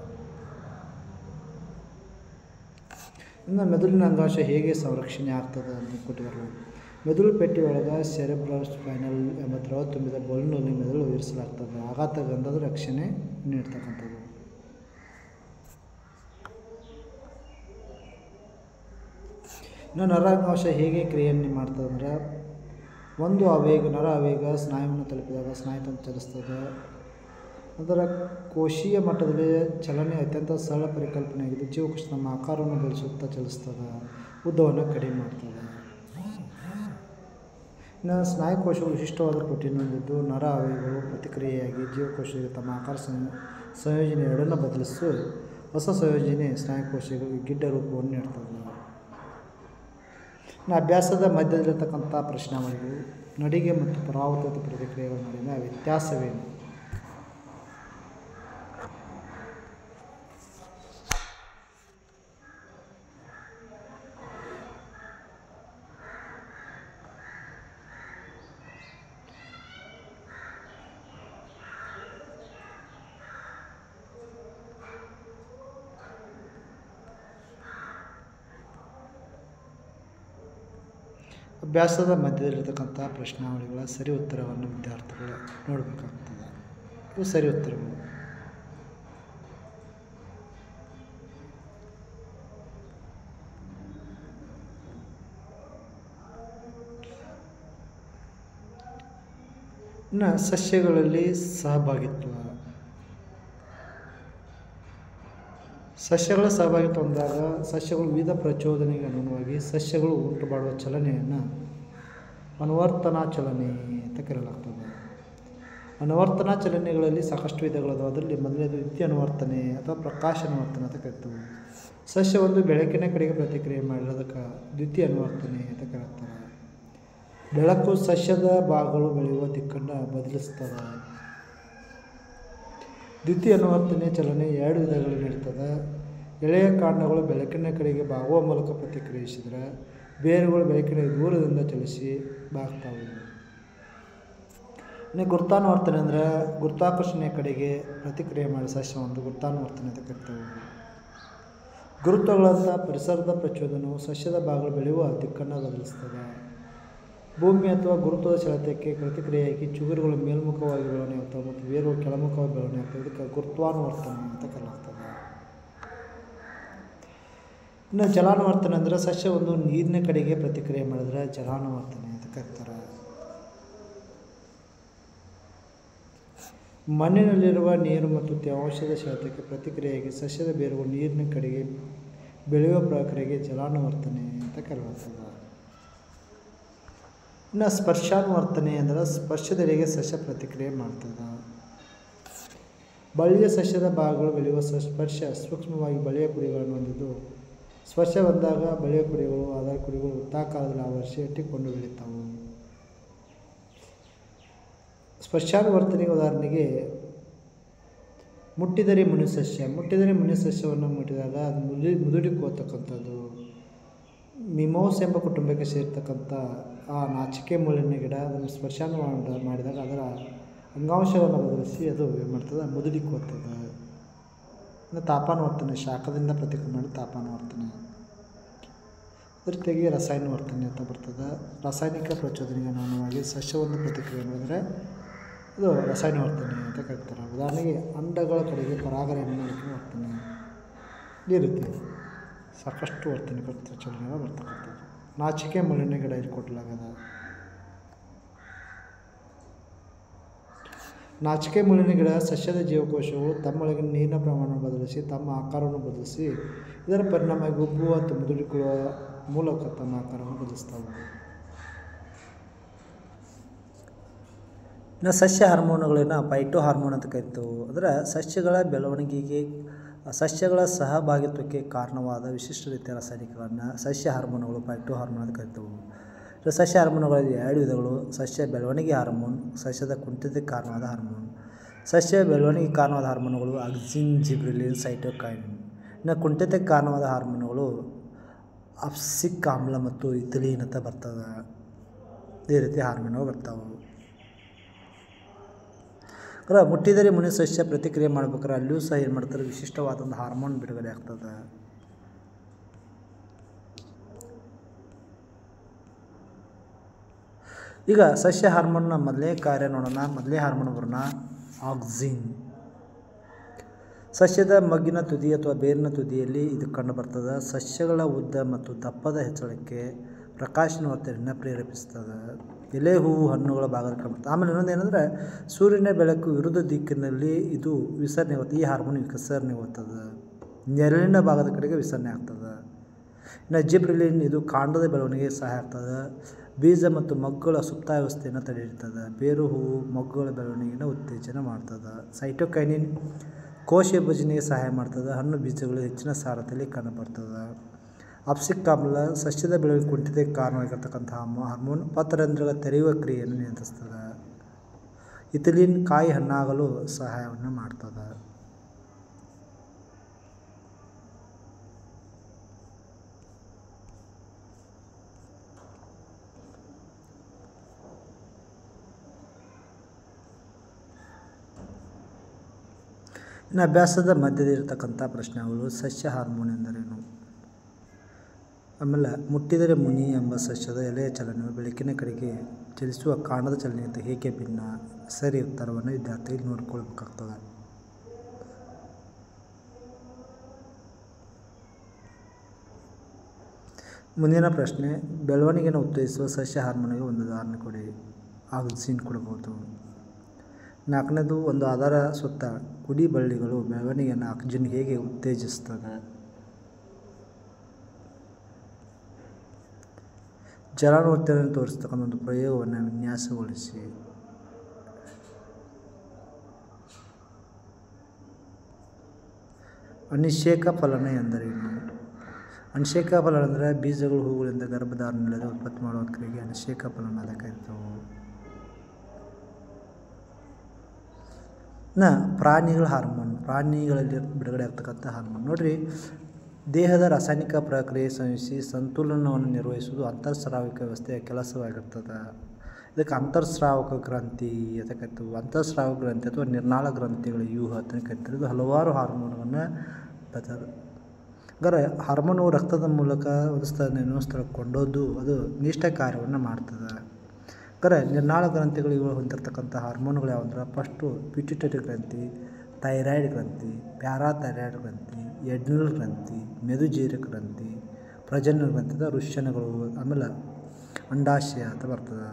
ಇನ್ನು ಮೆದುಳಿನ ಅಂಗಾಂಶ ಹೇಗೆ ಸಂರಕ್ಷಣೆ ಆಗ್ತದೆ ಅಂತ ಕೊಟ್ಟಿದ್ದಾರೆ. ಮೆದುಳು ಪೆಟ್ಟಿಯೊಳಗೆ ಸೆರೆಬ್ರಲ್ ಸ್ಪೈನಲ್ ಎಂಬ ದ್ರವ ತುಂಬಿದ ಬಲೂನಲ್ಲಿ ಮೆದುಳು ಇರಿಸಲಾಗ್ತದೆ. ಆಘಾತ ಗಂಧದ ರಕ್ಷಣೆ ನೀಡ್ತಕ್ಕಂಥದ್ದು. ಇನ್ನು ನರ ಅಂಗಾಂಶ ಹೇಗೆ ಕ್ರಿಯೆಯನ್ನು ಮಾಡ್ತದೆ ಅಂದರೆ, ಒಂದು ನರ ಆವೇಗ ಸ್ನಾಯುವನ್ನು ತಲುಪಿದಾಗ ಸ್ನಾಯುತಂತು ಚಲಿಸ್ತದೆ. ಅದರ ಕೋಶೀಯ ಮಟ್ಟದಲ್ಲಿ ಚಲನೆ ಅತ್ಯಂತ ಸರಳ ಪರಿಕಲ್ಪನೆಯಾಗಿದ್ದು ಜೀವಕೋಶ ತಮ್ಮ ಆಕಾರವನ್ನು ಬದಲಿಸುತ್ತಾ ಚಲಿಸ್ತದೆ, ಉದ್ದವನ್ನು ಕಡಿಮೆ ಮಾಡ್ತದೆ. ಇನ್ನು ಸ್ನಾಯುಕೋಶಗಳು ವಿಶಿಷ್ಟವಾದ ಪ್ರೋಟೀನ್ ಹೊಂದಿದ್ದು ನರ ಆವೇಗಗಳು ಪ್ರತಿಕ್ರಿಯೆಯಾಗಿ ಜೀವಕೋಶಗಳಿಗೆ ತಮ್ಮ ಆಕಾರ ಸಂಯೋಜನೆ ಎರಡನ್ನು ಬದಲಿಸಿ ಹೊಸ ಸಂಯೋಜನೆ ಸ್ನಾಯುಕೋಶಗಳಿಗೆ ಗಿಡ್ಡ ರೂಪವನ್ನು ನೀಡ್ತದೆ. ಇನ್ನು ಅಭ್ಯಾಸದ ಮಧ್ಯದಲ್ಲಿರ್ತಕ್ಕಂಥ ಪ್ರಶ್ನಾವಳಿಗಳು. ನಡಿಗೆ ಮತ್ತು ಪರಾವರ್ತಿತ ಪ್ರತಿಕ್ರಿಯೆಗಳ ನಡುವಿನ ವ್ಯತ್ಯಾಸವೇನು? ಅಭ್ಯಾಸದ ಮಧ್ಯದಲ್ಲಿರ್ತಕ್ಕಂಥ ಪ್ರಶ್ನಾವಳಿಗಳ ಸರಿ ಉತ್ತರವನ್ನು ವಿದ್ಯಾರ್ಥಿಗಳು ನೋಡಬೇಕಾಗ್ತದೆ. ಇವು ಸರಿ ಉತ್ತರಗಳು. ಇನ್ನು ಸಸ್ಯಗಳಲ್ಲಿ ಸಹಭಾಗಿತ್ವ. ಸಸ್ಯಗಳ ಸಹಭಾಗಿತ್ವ ಅಂದಾಗ ಸಸ್ಯಗಳು ವಿವಿಧ ಪ್ರಚೋದನೆಗೆ ಅನುಗುಣವಾಗಿ ಸಸ್ಯಗಳು ಉಂಟು ಮಾಡುವ ಚಲನೆಯನ್ನು ಅನುವರ್ತನಾ ಚಲನೆ ಅಂತ ಕರೆಯಲಾಗ್ತದೆ. ಅನುವರ್ತನಾ ಚಲನೆಗಳಲ್ಲಿ ಸಾಕಷ್ಟು ವಿಧಗಳದಾವೆ. ಅದರಲ್ಲಿ ಮೊದಲನೇದು ದ್ಯುತಿ ಅನುವರ್ತನೆ ಅಥವಾ ಪ್ರಕಾಶ ಅನುವರ್ತನೆ ಅಂತ ಕರಿತೀವಿ. ಸಸ್ಯ ಒಂದು ಬೆಳಕಿನ ಕಡೆಗೆ ಪ್ರತಿಕ್ರಿಯೆ ಮಾಡಿರೋದಕ್ಕೆ ದ್ಯುತಿ ಅನುವರ್ತನೆ ಅಂತ ಕರೀತಾರೆ. ಬೆಳಕು ಸಸ್ಯದ ಭಾಗಗಳು ಬೆಳೆಯುವ ದಿಕ್ಕನ್ನು ಬದಲಿಸ್ತದೆ. ದ್ಯುತಿ ಅನುವರ್ತನೆ ಚಲನೆ ಎರಡು ವಿಧಗಳಲ್ಲಿ ನಡೀತದೆ. ಎಳೆಯ ಕಾಂಡಗಳು ಬೆಳಕಿನ ಕಡೆಗೆ ಬಾಗುವ ಮೂಲಕ ಪ್ರತಿಕ್ರಿಯಿಸಿದರೆ ಬೇರುಗಳು ಬೆಳಕಿನ ದೂರದಿಂದ ಚಲಿಸಿ ಬಾಗ್ತಾವೆ. ಇನ್ನು ಗುರುತಾನುವರ್ತನೆ ಅಂದರೆ ಗುರುತ್ವಾಕರ್ಷಣೆಯ ಕಡೆಗೆ ಪ್ರತಿಕ್ರಿಯೆ ಮಾಡಿ ಸಸ್ಯ ಒಂದು ಗುರುತಾನುವರ್ತನೆ ಅಂತ ಕರಿತೇವೆ. ಗುರುತ್ವಗಳಂಥ ಪರಿಸರದ ಪ್ರಚೋದನೆಯು ಸಸ್ಯದ ಭಾಗಗಳು ಬೆಳೆಯುವ ದಿಕ್ಕನ್ನು ಬದಲಿಸ್ತದೆ. ಭೂಮಿ ಅಥವಾ ಗುರುತ್ವದ ಸೆಳೆತಕ್ಕೆ ಪ್ರತಿಕ್ರಿಯೆಯಾಗಿ ಚಿಗುರುಗಳು ಮೇಲ್ಮುಖವಾಗಿ ಬೆಳವಣಿಗೆ ಆಗ್ತವೆ ಮತ್ತು ಬೇರುಗಳು ಕೆಳಮುಖವಾಗಿ ಬೆಳವಣಿಗೆ ಆಗ್ತವೆ. ಇದಕ್ಕೆ ಗುರುತ್ವಾನುವರ್ತನೆ ಅಂತ ಕರೆಯಲಾಗ್ತದೆ. ಇನ್ನು ಜಲಾನುವರ್ತನೆ ಅಂದರೆ ಸಸ್ಯ ಒಂದು ನೀರಿನ ಕಡೆಗೆ ಪ್ರತಿಕ್ರಿಯೆ ಮಾಡಿದರೆ ಜಲಾನುವರ್ತನೆ ಅಂತ ಕರೀತಾರೆ. ಮಣ್ಣಿನಲ್ಲಿರುವ ನೀರು ಮತ್ತು ತೇವಾಂಶದ ಸೆಳೆತಕ್ಕೆ ಪ್ರತಿಕ್ರಿಯೆಯಾಗಿ ಸಸ್ಯದ ಬೇರುಗಳು ನೀರಿನ ಕಡೆಗೆ ಬೆಳೆಯುವ ಪ್ರಕ್ರಿಯೆಗೆ ಜಲಾನುವರ್ತನೆ ಅಂತ ಕರೆಯಲಾಗ್ತದೆ. ಇನ್ನು ಸ್ಪರ್ಶಾನುವರ್ತನೆ ಅಂದರೆ ಸ್ಪರ್ಶದೆಡೆಗೆ ಸಸ್ಯ ಪ್ರತಿಕ್ರಿಯೆ ಮಾಡ್ತದೆ. ಬಳ್ಳಿಯ ಸಸ್ಯದ ಭಾಗಗಳು ಬೆಳೆಯುವ ಸ್ಪರ್ಶ ಸೂಕ್ಷ್ಮವಾಗಿ ಬಳ್ಳಿಯ ಕುಡಿಗಳನ್ನು ಹೊಂದಿದ್ದು ಸ್ಪರ್ಶ ಬಂದಾಗ ಬಳ್ಳಿಯ ಕುಡಿಗಳು ಅದರ ಕುಡಿಗಳು ವೃತ್ತಾಕಾರದಲ್ಲಿ ಆವರಿಸಿ ಎಟ್ಟಿಕೊಂಡು ಬೆಳೀತಾವೆ. ಸ್ಪರ್ಶಾನುವರ್ತನೆಗೆ ಉದಾಹರಣೆಗೆ ಮುಟ್ಟಿದರೆ ಮುನಿ ಸಸ್ಯ. ಮುಟ್ಟಿದರೆ ಮುನಿ ಸಸ್ಯವನ್ನು ಮುಟ್ಟಿದಾಗ ಅದು ಮುದುಡಿಕೋತಕ್ಕಂಥದ್ದು. ಮಿಮೋಸ್ ಎಂಬ ಕುಟುಂಬಕ್ಕೆ ಸೇರ್ತಕ್ಕಂಥ ಆ ನಾಚಿಕೆ ಮುಳ್ಳಿನ ಗಿಡ ಅದನ್ನು ಸ್ಪರ್ಶಾನು ಮಾಡಿದಾಗ ಅದರ ಅಂಗಾಂಶವನ್ನು ಬದಲಿಸಿ ಅದು ಏನು ಮಾಡ್ತದೆ, ಮುದುಡಿಕೋತದೆ. ಇನ್ನು ತಾಪಾನುವರ್ತನೆ ಶಾಖದಿಂದ ಪ್ರತಿಕ್ರಿಯೆ ಮಾಡಿ ತಾಪಾನುವರ್ತನೆ. ಅದ್ರ ಜೊತೆಗೆ ರಸಾಯನವರ್ತನೆ ಅಂತ ಬರ್ತದೆ. ರಾಸಾಯನಿಕ ಪ್ರಚೋದನೆಗೆ ಅನುಗುಣವಾಗಿ ಸಸ್ಯವನ್ನು ಪ್ರತಿಕ್ರಿಯೆ ಮಾಡಿದರೆ ಅದು ರಸಾಯನವರ್ತನೆ ಅಂತ ಕರೀತಾರೆ. ಉದಾಹರಣೆಗೆ ಅಂಡಗಳ ಕಡೆಗೆ ಪರಾಗರೆಯನ್ನು ವರ್ತನೆ. ಈ ರೀತಿ ಸಾಕಷ್ಟು ವರ್ತನೆ ಚಲನೆಗಳು ಬರ್ತಕ್ಕಂಥದ್ದು. ನಾಚಿಕೆ ಮುಳ್ಳಿನ ಗಿಡ ಇಲ್ಲಿ ಕೊಡಲಾಗದ. ನಾಚಿಕೆ ಮುಳ್ಳಿನ ಗಿಡ ಸಸ್ಯದ ಜೀವಕೋಶಗಳು ತಮ್ಮೊಳಗಿನ ನೀರಿನ ಪ್ರಮಾಣವನ್ನು ಬದಲಿಸಿ ತಮ್ಮ ಆಕಾರವನ್ನು ಬದಲಿಸಿ ಇದರ ಪರಿಣಾಮವಾಗಿ ಉಬ್ಬುವ ಅಥವಾ ಮುದುಡಿಕೊಳ್ಳುವ ಮೂಲಕ ತಮ್ಮ ಆಕಾರವನ್ನು ಬದಲಿಸ್ತವೆ. ಇನ್ನು ಸಸ್ಯ ಹಾರ್ಮೋನುಗಳನ್ನು ಫೈಟೋ ಹಾರ್ಮೋನ್ ಅಂತ ಕರಿತೇವೆ. ಅಂದರೆ ಸಸ್ಯಗಳ ಬೆಳವಣಿಗೆಗೆ ಸಸ್ಯಗಳ ಸಹಭಾಗಿತ್ವಕ್ಕೆ ಕಾರಣವಾದ ವಿಶಿಷ್ಟ ರೀತಿಯ ರಾಸಾಯನಿಕಗಳನ್ನು ಸಸ್ಯ ಹಾರ್ಮೋನುಗಳು ಫೈಟೋ ಹಾರ್ಮೋನ್ ಅಂತ ಕರಿತೇವೆ. ಸಸ್ಯ ಹಾರ್ಮೋನುಗಳಲ್ಲಿ ಎರಡು ವಿಧಗಳು: ಸಸ್ಯ ಬೆಳವಣಿಗೆ ಹಾರ್ಮೋನ್, ಸಸ್ಯದ ಕುಂಠಿತಕ್ಕೆ ಕಾರಣವಾದ ಹಾರ್ಮೋನ್. ಸಸ್ಯ ಬೆಳವಣಿಗೆ ಕಾರಣವಾದ ಹಾರ್ಮೋನುಗಳು ಆಕ್ಸಿನ್, ಜಿಬ್ರೆಲಿನ್, ಸೈಟೋಕೈನಿನ್. ಇನ್ನು ಕುಂಠಿತಕ್ಕೆ ಕಾರಣವಾದ ಹಾರ್ಮೋನುಗಳು ಅಬ್ಸಿಕ್ ಆಮ್ಲ ಮತ್ತು ಇಥಿಲೀನ್ ಅಂತ ಬರ್ತದೆ. ಇದೇ ರೀತಿ ಹಾರ್ಮೋನುಗಳು ಬರ್ತಾವೆ. ಮುಟ್ಟಿದರೆ ಮುನಿ ಸಸ್ಯ ಪ್ರತಿಕ್ರಿಯೆ ಮಾಡ್ಬೇಕಾದ್ರೆ ಅಲ್ಲಿಯೂ ಸಹ ಏನು ಮಾಡ್ತಾರೆ, ವಿಶಿಷ್ಟವಾದಂಥ ಹಾರ್ಮೋನ್ ಬಿಡುಗಡೆ ಆಗ್ತದೆ. ಈಗ ಸಸ್ಯ ಹಾರ್ಮೋನ್ನ ಮೊದಲೇ ಕಾರ್ಯ ನೋಡೋಣ. ಮೊದಲೇ ಹಾರ್ಮೋನ್ ಬರೋಣ, ಆಕ್ಸಿನ್. ಸಸ್ಯದ ಮಗ್ಗಿನ ತುದಿ ಅಥವಾ ಬೇರಿನ ತುದಿಯಲ್ಲಿ ಇದು ಕಂಡು ಬರ್ತದೆ. ಸಸ್ಯಗಳ ಉದ್ದ ಮತ್ತು ದಪ್ಪದ ಹೆಚ್ಚಳಕ್ಕೆ ಪ್ರಕಾಶನವರ್ತನೆಯನ್ನು ಪ್ರೇರೇಪಿಸ್ತದೆ. ಎಲೆ, ಹೂವು, ಹಣ್ಣುಗಳ ಭಾಗದಲ್ಲಿ ಕಂಡುಬರ್ತದೆ. ಆಮೇಲೆ ಇನ್ನೊಂದು ಏನಂದರೆ ಸೂರ್ಯನ ಬೆಳಕು ವಿರುದ್ಧ ದಿಕ್ಕಿನಲ್ಲಿ ಇದು ವಿಸರಣೆ ಆಗುತ್ತೆ. ಈ ಹಾರ್ಮೋನ್ ವಿಸರಣೆ ಆಗುತ್ತದೆ. ನೆರಳಿನ ಭಾಗದ ಕಡೆಗೆ ವಿಸರಣೆ ಆಗ್ತದೆ. ಇನ್ನು ಜಿಬ್ರೆಲಿನ್ ಇದು ಕಾಂಡದ ಬೆಳವಣಿಗೆಗೆ ಸಹಾಯ ಆಗ್ತದೆ. ಬೀಜ ಮತ್ತು ಮೊಗ್ಗುಗಳ ಸುಪ್ತಾವಸ್ಥೆಯನ್ನು ತಡೆಹಿಡಿತದೆ. ಬೇರು, ಹೂವು, ಮೊಗ್ಗುಗಳ ಬೆಳವಣಿಗೆಯನ್ನು ಉತ್ತೇಜನ ಮಾಡ್ತದೆ. ಸೈಟೋಕೈನಿನ್ ಕೋಶ ವಿಭಜನೆಗೆ ಸಹಾಯ ಮಾಡ್ತದೆ. ಹಣ್ಣು ಬೀಜಗಳು ಹೆಚ್ಚಿನ ಸಾರತೆಯಲ್ಲಿ ಕಂಡುಬರ್ತದೆ. ಅಬ್ಸಿಕ್ ಆಮ್ಲ ಸಸ್ಯದ ಬೆಳವಣಿಗೆ ಕುಂಠಿತಕ್ಕೆ ಕಾರಣವಾಗಿರ್ತಕ್ಕಂಥ ಹಾರ್ಮೋನ್. ಪತ್ರರಂಧ್ರಗಳ ತೆರೆಯುವ ಕ್ರಿಯೆಯನ್ನು ನಿಯಂತ್ರಿಸ್ತದೆ. ಇಥಿಲೀನ್ ಕಾಯಿ ಹಣ್ಣಾಗಲು ಸಹಾಯವನ್ನು ಮಾಡ್ತದೆ. ಇನ್ನು ಅಭ್ಯಾಸದ ಮಧ್ಯದಲ್ಲಿರ್ತಕ್ಕಂಥ ಪ್ರಶ್ನೆಗಳು: ಸಸ್ಯ ಹಾರ್ಮೋನ್ ಎಂದರೇನು? ಆಮೇಲೆ ಮುಟ್ಟಿದರೆ ಮುನಿ ಎಂಬ ಸಸ್ಯದ ಎಲೆಯ ಚಲನೆಯು ಬೆಳಕಿನ ಕಡೆಗೆ ಚಲಿಸುವ ಕಾಂಡದ ಚಲನೆಗಿಂತ ಹೇಗೆ ಭಿನ್ನ? ಸರಿ ಉತ್ತರವನ್ನು ವಿದ್ಯಾರ್ಥಿ ನೋಡಿಕೊಳ್ಬೇಕಾಗ್ತದೆ. ಮುಂದಿನ ಪ್ರಶ್ನೆ: ಬೆಳವಣಿಗೆಯನ್ನು ಉತ್ತೇಜಿಸುವ ಸಸ್ಯ ಹಾರ್ಮೋನಿಗೆ ಒಂದು ಉದಾಹರಣೆ ಕೊಡಿ. ಆಕ್ಸಿನ್ ಕೊಡ್ಬೋದು. ನಾಲ್ಕನೇದು ಒಂದು ಆಧಾರ ಸುತ್ತ ಕುಡಿ ಬಳ್ಳಿಗಳು ಬೆಳವಣಿಗೆಯನ್ನು ಆಕ್ಸಿಜನ್ ಹೇಗೆ ಉತ್ತೇಜಿಸ್ತದೆ. ಜಲಾನುವರ್ತನೆಯನ್ನು ತೋರಿಸ್ತಕ್ಕಂಥ ಒಂದು ಪ್ರಯೋಗವನ್ನು ವಿನ್ಯಾಸಗೊಳಿಸಿ. ಅನಿಷೇಕ ಫಲನ ಎಂದರೇನು. ಅನಿಷೇಕ ಫಲನ ಅಂದರೆ ಬೀಜಗಳು ಹೂಗಳಿಂದ ಗರ್ಭಧಾರಣೆಯಿಂದ ಉತ್ಪತ್ತಿ ಮಾಡುವ ಕ್ರಿಯೆಗೆ ಅನಿಷೇಕ ಫಲನ ಅಂತ ಕರೀತಾವೆ. ಪ್ರಾಣಿಗಳ ಹಾರ್ಮೋನ್, ಪ್ರಾಣಿಗಳಲ್ಲಿ ಬಿಡುಗಡೆ ಆಗ್ತಕ್ಕಂಥ ಹಾರ್ಮೋನ್ ನೋಡ್ರಿ. ದೇಹದ ರಾಸಾಯನಿಕ ಪ್ರಕ್ರಿಯೆ ಸಂಯೋಜಿಸಿ ಸಂತುಲನವನ್ನು ನಿರ್ವಹಿಸುವುದು ಅಂತರ್ಸ್ರಾವಿಕ ವ್ಯವಸ್ಥೆಯ ಕೆಲಸವಾಗಿರ್ತದೆ. ಇದಕ್ಕೆ ಅಂತರ್ಸ್ರಾವಕ ಗ್ರಂಥಿ ಅಂತ ಕರಿತೀವಿ. ಅಂತರ್ಸ್ರಾವಕ ಗ್ರಂಥಿ ಅಥವಾ ನಿರ್ನಾಳ ಗ್ರಂಥಿಗಳ ವ್ಯೂಹ ಅಂತ ಕರಿತಾರೆ. ಇದು ಹಲವಾರು ಹಾರ್ಮೋನ್ಗಳನ್ನು ಅಂದರೆ ಹಾರ್ಮೋನು ರಕ್ತದ ಮೂಲಕ ಒಂದು ಸ್ಥಳದಿಂದ ಇನ್ನೊಂದು ಸ್ಥಳಕ್ಕೆ ಕೊಂಡೊಯ್ದು ಅದು ನಿಷ್ಠ ಕಾರ್ಯವನ್ನು ಮಾಡ್ತದೆ. ನಿರ್ನಾಳ ಗ್ರಂಥಿಗಳು ಇವು ಹೊಂದಿರತಕ್ಕಂಥ ಹಾರ್ಮೋನ್ಗಳು ಯಾವಂದ್ರೆ ಫಸ್ಟು ಪಿಟ್ಯುಟರಿ ಗ್ರಂಥಿ, ಥೈರಾಯ್ಡ್ ಗ್ರಂಥಿ, ಪ್ಯಾರಾಥೈರಾಯ್ಡ್ ಗ್ರಂಥಿ, ಎಡ್ರಿನಲ್ ಗ್ರಂಥಿ, ಮೆದುಜೀರಕ ಗ್ರಂಥಿ, ಪ್ರಜನನ ಗ್ರಂಥಿದ ವೃಷಣಗಳು, ಆಮೇಲೆ ಅಂಡಾಶಯ ಅಂತ ಬರ್ತದೆ.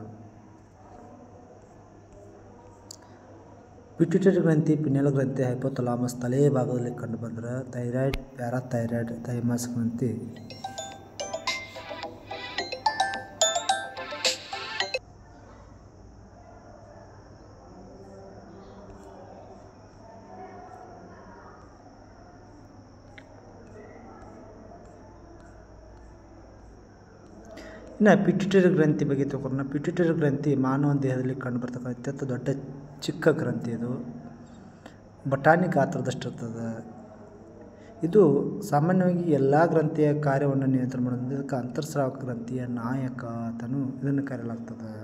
ಪಿಟ್ಯುಟರಿ ಗ್ರಂಥಿ, ಪಿನಿಯಲ್ ಗ್ರಂಥಿ, ಹೈಪೋಥಲಾಮಸ್ ತಲೆಯ ಭಾಗದಲ್ಲಿ ಕಂಡು ಬಂದ್ರೆ ಥೈರಾಯ್ಡ್, ಪ್ಯಾರಾಥೈರಾಯ್ಡ್, ಥೈಮಸ್ ಗ್ರಂಥಿ ಇನ್ನು ಪಿಟ್ಯುಟರಿ ಗ್ರಂಥಿ ಬಗ್ಗೆ ತಗೊಂಡ್ರೆ ಪಿಟ್ಯುಟರಿ ಗ್ರಂಥಿ ಮಾನವನ ದೇಹದಲ್ಲಿ ಕಂಡುಬರ್ತಕ್ಕಂಥ ಅತ್ಯಂತ ದೊಡ್ಡ ಚಿಕ್ಕ ಗ್ರಂಥಿ. ಇದು ಬಟಾಣಿ ಗಾತ್ರದಷ್ಟಿರ್ತದೆ. ಇದು ಸಾಮಾನ್ಯವಾಗಿ ಎಲ್ಲ ಗ್ರಂಥಿಯ ಕಾರ್ಯವನ್ನು ನಿಯಂತ್ರಣ ಮಾಡೋದು. ಇದಕ್ಕೆ ಅಂತರ್ಸ್ರಾವಕ ಗ್ರಂಥಿಯ ನಾಯಕ ಅಂತಲೂ ಇದನ್ನು ಕರೆಯಲಾಗ್ತದೆ.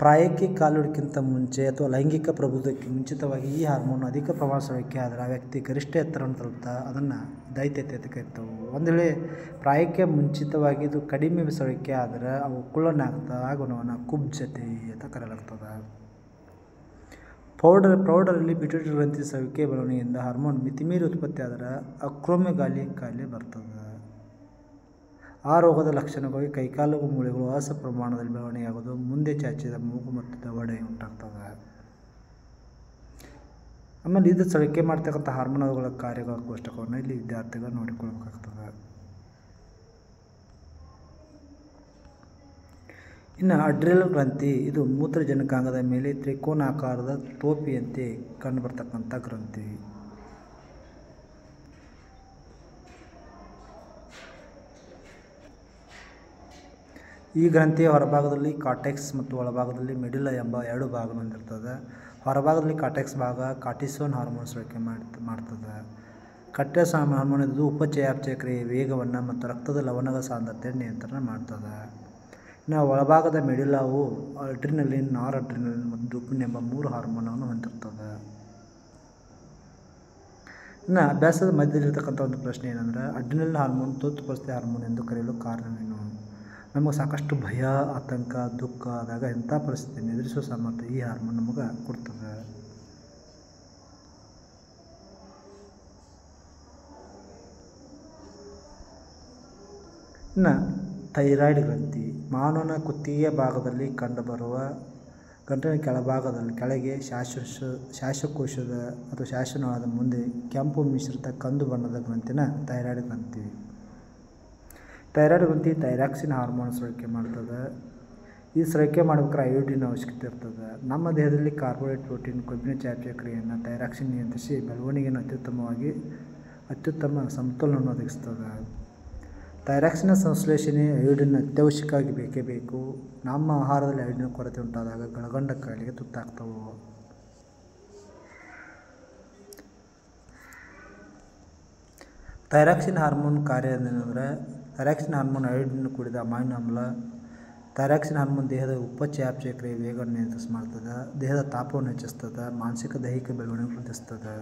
ಪ್ರಾಯಕ್ಕೆ ಕಾಲುಡಿಕ್ಕಿಂತ ಮುಂಚೆ ಅಥವಾ ಲೈಂಗಿಕ ಪ್ರಬುದ್ಧಕ್ಕೆ ಮುಂಚಿತವಾಗಿ ಈ ಹಾರ್ಮೋನ್ ಅಧಿಕ ಪ್ರಮಾಣ ಸ್ರವಿಕೆ ಆದರೆ ಆ ವ್ಯಕ್ತಿ ಗರಿಷ್ಠ ಎತ್ತರವನ್ನು ತಲುಪ್ತಾ ಅದನ್ನು ದೈತ್ಯತೆ ಅಂತ ಕರಿತಾವೆ. ಒಂದು ವೇಳೆ ಪ್ರಾಯಕ್ಕೆ ಮುಂಚಿತವಾಗಿ ಇದು ಕಡಿಮೆ ಸ್ರವಿಕೆ ಆದರೆ ಅವು ಕುಳ್ಳನಾಗ್ತಾ ಆ ಗುಣವನ್ನು ಕುಬ್ಜತೆ ಅಂತ ಕರೆಯಲಾಗ್ತದೆ. ಪ್ರೌಢರಲ್ಲಿ ಪಿಟ್ಯುಟರಿ ಗ್ರಂಥಿ ಸ್ರವಿಕೆ ಬೆಳವಣಿಗೆಯಿಂದ ಹಾರ್ಮೋನ್ ಮಿತಿಮೀರಿ ಉತ್ಪತ್ತಿ ಆದರೆ ಅಕ್ರೋಮೆಗಾಲಿ ಕಾಯಿಲೆ ಬರ್ತದೆ. ಆ ರೋಗದ ಲಕ್ಷಣವಾಗಿ ಕೈಕಾಲು ಮೂಳೆಗಳು ಅಸ ಪ್ರಮಾಣದಲ್ಲಿ ಬೆಳವಣಿಗೆಯಾಗೋದು, ಮುಂದೆ ಚಾಚಿದ ಮೂಗು ಮತ್ತು ದವಡೆ ಉಂಟಾಗ್ತದೆ. ಆಮೇಲೆ ಇದು ಸ್ರವಿಕೆ ಮಾಡ್ತಕ್ಕಂಥ ಹಾರ್ಮೋನುಗಳ ಕಾರ್ಯಗಳ ಕೋಷ್ಟಕವನ್ನು ಇಲ್ಲಿ ವಿದ್ಯಾರ್ಥಿಗಳು ನೋಡಿಕೊಳ್ಳಬೇಕಾಗ್ತದೆ. ಇನ್ನು ಅಡ್ರಿನಲ್ ಗ್ರಂಥಿ ಇದು ಮೂತ್ರಜನಕಾಂಗದ ಮೇಲೆ ತ್ರಿಕೋನಾಕಾರದ ಟೋಪಿಯಂತೆ ಕಂಡುಬರ್ತಕ್ಕಂಥ ಗ್ರಂಥಿ. ಈ ಗ್ರಂಥಿಯ ಹೊರಭಾಗದಲ್ಲಿ ಕಾರ್ಟೆಕ್ಸ್ ಮತ್ತು ಒಳಭಾಗದಲ್ಲಿ ಮೆಡುಲ್ಲಾ ಎಂಬ ಎರಡು ಭಾಗ ಹೊಂದಿರ್ತದೆ. ಹೊರಭಾಗದಲ್ಲಿ ಕಾರ್ಟೆಕ್ಸ್ ಭಾಗ ಕಾರ್ಟಿಸೋನ್ ಹಾರ್ಮೋನ್ ಸ್ರವಿಕೆ ಮಾಡ್ತದೆ. ಕಾರ್ಟಿಸೋನ್ ಹಾರ್ಮೋನ್ ಇದು ಉಪಚಯಾಪಚಯ ಕ್ರಿಯೆಯ ವೇಗವನ್ನು ಮತ್ತು ರಕ್ತದ ಲವಣಗಳ ಸಾಂದ್ರತೆಯನ್ನು ನಿಯಂತ್ರಣ ಮಾಡ್ತದೆ. ಇನ್ನು ಒಳಭಾಗದ ಮೆಡುಲ್ಲಾವು ಅಡ್ರಿನಲಿನ್, ನಾರ್ ಅಡ್ರಿನಲಿನ್ ಮತ್ತು ಡುಪಿನ್ ಎಂಬ 3 ಹಾರ್ಮೋನನ್ನು ಹೊಂದಿರ್ತದೆ. ಇನ್ನು ಅಭ್ಯಾಸದ ಮಧ್ಯದಲ್ಲಿರ್ತಕ್ಕಂಥ ಒಂದು ಪ್ರಶ್ನೆ ಏನಂದರೆ ಅಡ್ರಿನಲಿನ್ ಹಾರ್ಮೋನ್ ತುರ್ತುಪರಿಸ್ಥಿತಿ ಹಾರ್ಮೋನ್ ಎಂದು ಕರೆಯಲು ಕಾರಣವೇನು. ನಮಗೆ ಸಾಕಷ್ಟು ಭಯ, ಆತಂಕ, ದುಃಖ ಆದಾಗ ಎಂಥ ಪರಿಸ್ಥಿತಿಯನ್ನು ಎದುರಿಸುವ ಸಾಮರ್ಥ್ಯ ಈ ಹಾರ್ಮೋನ್ ನಮಗೆ ಕೊಡ್ತದೆ. ಇನ್ನು ಥೈರಾಯ್ಡ್ ಗ್ರಂಥಿ ಮಾನವನ ಕುತ್ತಿಗೆಯ ಭಾಗದಲ್ಲಿ ಕಂಡುಬರುವ ಗಂಟಲಿನ ಕೆಳಭಾಗದಲ್ಲಿ ಕೆಳಗೆ ಶ್ವಾಸಕೋಶದ ಅಥವಾ ಶ್ವಾಸನಾಳದ ಮುಂದೆ ಕೆಂಪು ಮಿಶ್ರಿತ ಕಂದು ಬಣ್ಣದ ಗ್ರಂಥಿನ ಥೈರಾಯ್ಡ್ ಗ್ರಂಥಿ. ಥೈರಾಯ್ಡ್ ಗ್ರಂಥಿ ಥೈರಾಕ್ಸಿನ್ ಹಾರ್ಮೋನ್ ಸ್ರವಿಕೆ ಮಾಡ್ತದೆ. ಈ ಸ್ರವಿಕೆ ಮಾಡಬೇಕಾದ್ರೆ ಅಯೋಡಿನ್ ಅವಶ್ಯಕತೆ ಇರ್ತದೆ. ನಮ್ಮ ದೇಹದಲ್ಲಿ ಕಾರ್ಬೋಹೈಡ್ರೇಟ್, ಪ್ರೋಟೀನ್, ಕೊಬ್ಬಿನ ಚಯಾಪಚಯ ಕ್ರಿಯೆಯನ್ನು ಥೈರಾಕ್ಸಿನ್ ನಿಯಂತ್ರಿಸಿ ಬೆಳವಣಿಗೆಯನ್ನು ಅತ್ಯುತ್ತಮ ಸಮತೋಲನವನ್ನು ಒದಗಿಸ್ತದೆ. ಥೈರಾಕ್ಸಿನ್ ಸಂಶ್ಲೇಷಣೆ ಅಯೋಡಿನ್ ಅತ್ಯವಶ್ಯಕವಾಗಿ ಬೇಕೇ ಬೇಕು. ನಮ್ಮ ಆಹಾರದಲ್ಲಿ ಅಯೋಡಿನ್ ಕೊರತೆ ಉಂಟಾದಾಗ ಗಳಗಂಡ ಕಾಯಿಲೆಗೆ ತುತ್ತಾಗ್ತವೆ. ಥೈರಾಕ್ಸಿನ್ ಹಾರ್ಮೋನ್ ಕಾರ್ಯ ಏನಂದರೆ ಥೈರಾಕ್ಸಿನ್ ಹಾರ್ಮೋನ್ ಅಯೋಡಿನ್ ಕೂಡಿದ ಅಮೈನೋ ಆಮ್ಲ. ಥೈರಾಕ್ಸಿನ್ ಹಾರ್ಮೋನ್ ದೇಹದ ಉಪಚಯಾಪಚಯ ಕ್ರಿಯೆ ವೇಗವನ್ನು ನಿಯಂತ್ರಿಸಿ ಮಾಡ್ತದೆ. ದೇಹದ ತಾಪವನ್ನು ಹೆಚ್ಚಿಸ್ತದೆ. ಮಾನಸಿಕ ದೈಹಿಕ ಬೆಳವಣಿಗೆ ವೃದ್ಧಿಸ್ತದೆ.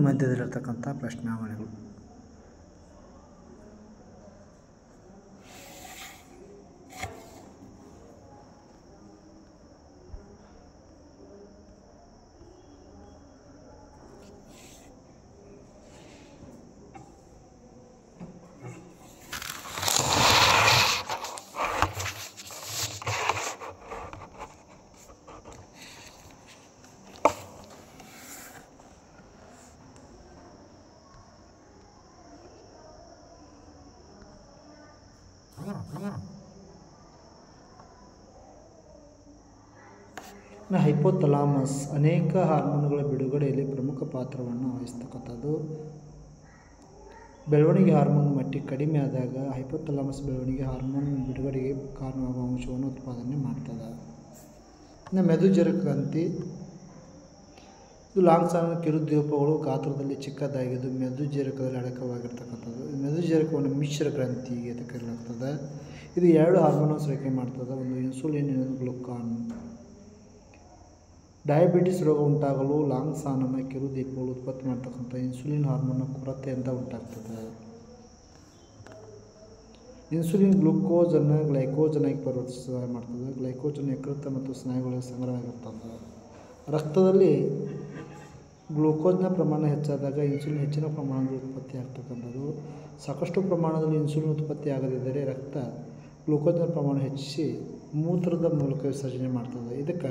ಮಧ್ಯದಲ್ಲಿರ್ತಕ್ಕಂಥ ಪ್ರಶ್ನಾವಳಿಗಳು. ಹೈಪೋಥಲಾಮಸ್ ಅನೇಕ ಹಾರ್ಮೋನುಗಳ ಬಿಡುಗಡೆಯಲ್ಲಿ ಪ್ರಮುಖ ಪಾತ್ರವನ್ನು ವಹಿಸ್ತಕ್ಕಂಥದ್ದು. ಬೆಳವಣಿಗೆ ಹಾರ್ಮೋನ್ ಮಟ್ಟ ಕಡಿಮೆ ಆದಾಗ ಹೈಪೋಥಲಾಮಸ್ ಬೆಳವಣಿಗೆ ಹಾರ್ಮೋನ್ ಬಿಡುಗಡೆಗೆ ಕಾರಣವಾಗುವ ಅಂಶವನ್ನು ಉತ್ಪಾದನೆ ಮಾಡ್ತದೆ. ಇನ್ನು ಮೆದುಜರ ಗ್ರಂಥಿ, ಇದು ಲಾಂಗ್ಸಾನ ಕಿರುದ್ವೀಪಗಳು ಗಾತ್ರದಲ್ಲಿ ಚಿಕ್ಕದಾಗಿದ್ದು ಮೆದುಜೀರಕದಲ್ಲಿ ಅಡಕವಾಗಿರ್ತಕ್ಕಂಥದ್ದು. ಮೆದುಜೀರಕವನ್ನು ಮಿಶ್ರ ಗ್ರಂಥಿ ಅಂತ ಕರೆಯಲಾಗ್ತದೆ. ಇದು 2 ಹಾರ್ಮೋನ್ ಸ್ರವಿಕೆ ಮಾಡ್ತದೆ, ಒಂದು ಇನ್ಸುಲಿನ್ ಇನ್ನೊಂದು ಗ್ಲುಕಾನ್. ಡಯಾಬಿಟಿಸ್ ರೋಗ ಉಂಟಾಗಲು ಲಾಂಗ್ಸಾನನ ಕಿರುದ್ವೀಪಗಳು ಉತ್ಪತ್ತಿ ಮಾಡ್ತಕ್ಕಂಥ ಇನ್ಸುಲಿನ್ ಹಾರ್ಮೋನ್ನ ಕೊರತೆಯಿಂದ ಉಂಟಾಗ್ತದೆ. ಇನ್ಸುಲಿನ್ ಗ್ಲೂಕೋಸನ್ನು ಗ್ಲೈಕೋಜನ್ ಆಗಿ ಪರಿವರ್ತಿಸ ಮಾಡ್ತದೆ. ಗ್ಲೈಕೋಜನ್ ಯಕೃತ್ತು ಮತ್ತು ಸ್ನಾಯುಗಳಿಗೆ ಸಂಗ್ರಹವಾಗಿರ್ತದೆ. ರಕ್ತದಲ್ಲಿ ಗ್ಲೂಕೋಸ್ನ ಪ್ರಮಾಣ ಹೆಚ್ಚಾದಾಗ ಇನ್ಸುಲಿನ್ ಹೆಚ್ಚಿನ ಪ್ರಮಾಣದಲ್ಲಿ ಉತ್ಪತ್ತಿ ಆಗ್ತಕ್ಕಂಥದ್ದು. ಸಾಕಷ್ಟು ಪ್ರಮಾಣದಲ್ಲಿ ಇನ್ಸುಲಿನ್ ಉತ್ಪತ್ತಿ ಆಗದಿದ್ದರೆ ರಕ್ತ ಗ್ಲೂಕೋಸ್ನ ಪ್ರಮಾಣ ಹೆಚ್ಚಿಸಿ ಮೂತ್ರದ ಮೂಲಕ ವಿಸರ್ಜನೆ ಮಾಡ್ತದೆ. ಇದಕ್ಕೆ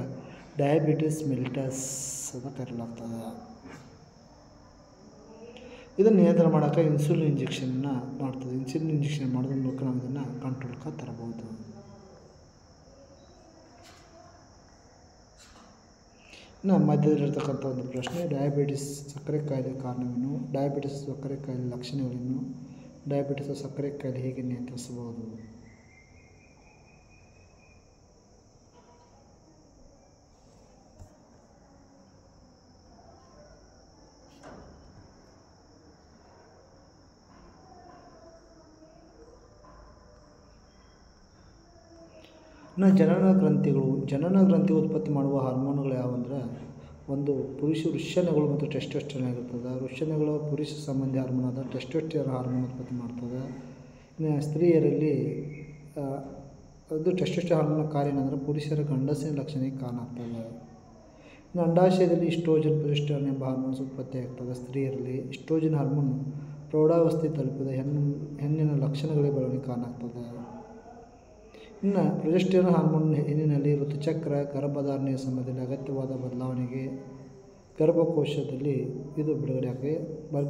ಡಯಾಬಿಟಿಸ್ ಮೆಲಿಟಸ್ ಅಂತ ಕರೆಯಲಾಗ್ತದೆ. ಇದನ್ನು ನಿಯಂತ್ರಣ ಮಾಡೋಕ್ಕೆ ಇನ್ಸುಲಿನ್ ಇಂಜೆಕ್ಷನ್ನ ಮಾಡ್ತದೆ. ಇನ್ಸುಲಿನ್ ಇಂಜೆಕ್ಷನ್ ಮಾಡೋದ್ರ ಮೂಲಕ ನಾವು ಇದನ್ನು ಕಂಟ್ರೋಲ್ಗೆ ತರಬಹುದು. ಇನ್ನು ಮಧ್ಯದಲ್ಲಿರ್ತಕ್ಕಂಥ ಒಂದು ಪ್ರಶ್ನೆ, ಡಯಾಬಿಟಿಸ್ ಸಕ್ಕರೆ ಕಾಯಿಲೆ ಕಾರಣವೇನು? ಡಯಾಬಿಟಿಸ್ ಸಕ್ಕರೆ ಕಾಯಿಲೆ ಲಕ್ಷಣಗಳೇನು? ಡಯಾಬಿಟಿಸ್ ಸಕ್ಕರೆ ಕಾಯಿಲೆ ಹೇಗೆ ನಿಯಂತ್ರಿಸಬಹುದು? ಇನ್ನು ಜನನ ಗ್ರಂಥಿ ಉತ್ಪತ್ತಿ ಮಾಡುವ ಹಾರ್ಮೋನುಗಳು ಯಾವಂದ್ರೆ, ಒಂದು ವೃಷಣಗಳು ಮತ್ತು ಟೆಸ್ಟೋಸ್ಟೆರಾನ್ ಆಗಿರ್ತದೆ. ವೃಷಣಗಳು ಪುರುಷ ಸಂಬಂಧಿ ಹಾರ್ಮೋನ್ ಆದ ಟೆಸ್ಟೋಸ್ಟೆರಾನ್ ಹಾರ್ಮೋನ್ ಉತ್ಪತ್ತಿ ಮಾಡ್ತದೆ. ಇನ್ನು ಸ್ತ್ರೀಯರಲ್ಲಿ ಅದು ಟೆಸ್ಟೋಸ್ಟೆರಾನ್ ಹಾರ್ಮೋನ್ ಕಾರ್ಯ ಏನಂದರೆ ಪುರುಷರ ಗಂಡಸಿನ ಲಕ್ಷಣಕ್ಕೆ ಕಾರಣ ಆಗ್ತದೆ. ಇನ್ನು ಅಂಡಾಶಯದಲ್ಲಿ ಈಸ್ಟ್ರೋಜನ್ ಪ್ರೊಜೆಸ್ಟರಾನ್ ಎಂಬ ಹಾರ್ಮೋನ್ಸ್ ಉತ್ಪತ್ತಿ ಆಗ್ತದೆ. ಸ್ತ್ರೀಯರಲ್ಲಿ ಈಸ್ಟ್ರೋಜನ್ ಹಾರ್ಮೋನ್ ಪ್ರೌಢಾವಸ್ಥೆ ತಲುಪಿದ ಹೆಣ್ಣಿನ ಲಕ್ಷಣಗಳಿಗೆ ಬೆಳವಣಿಗೆ ಕಾರಣ ಆಗ್ತದೆ. ಇನ್ನು ಪ್ರೊಜೆಸ್ಟರಾನ್ ಹಾರ್ಮೋನ್ ಹೆಣ್ಣಿನಲ್ಲಿ ಋತುಚಕ್ರ ಗರ್ಭಧಾರಣೆಯ ಸಮಯದಲ್ಲಿ ಅಗತ್ಯವಾದ ಬದಲಾವಣೆಗೆ ಗರ್ಭಕೋಶದಲ್ಲಿ ಇದು ಬಿಡುಗಡೆಯಾಗಿ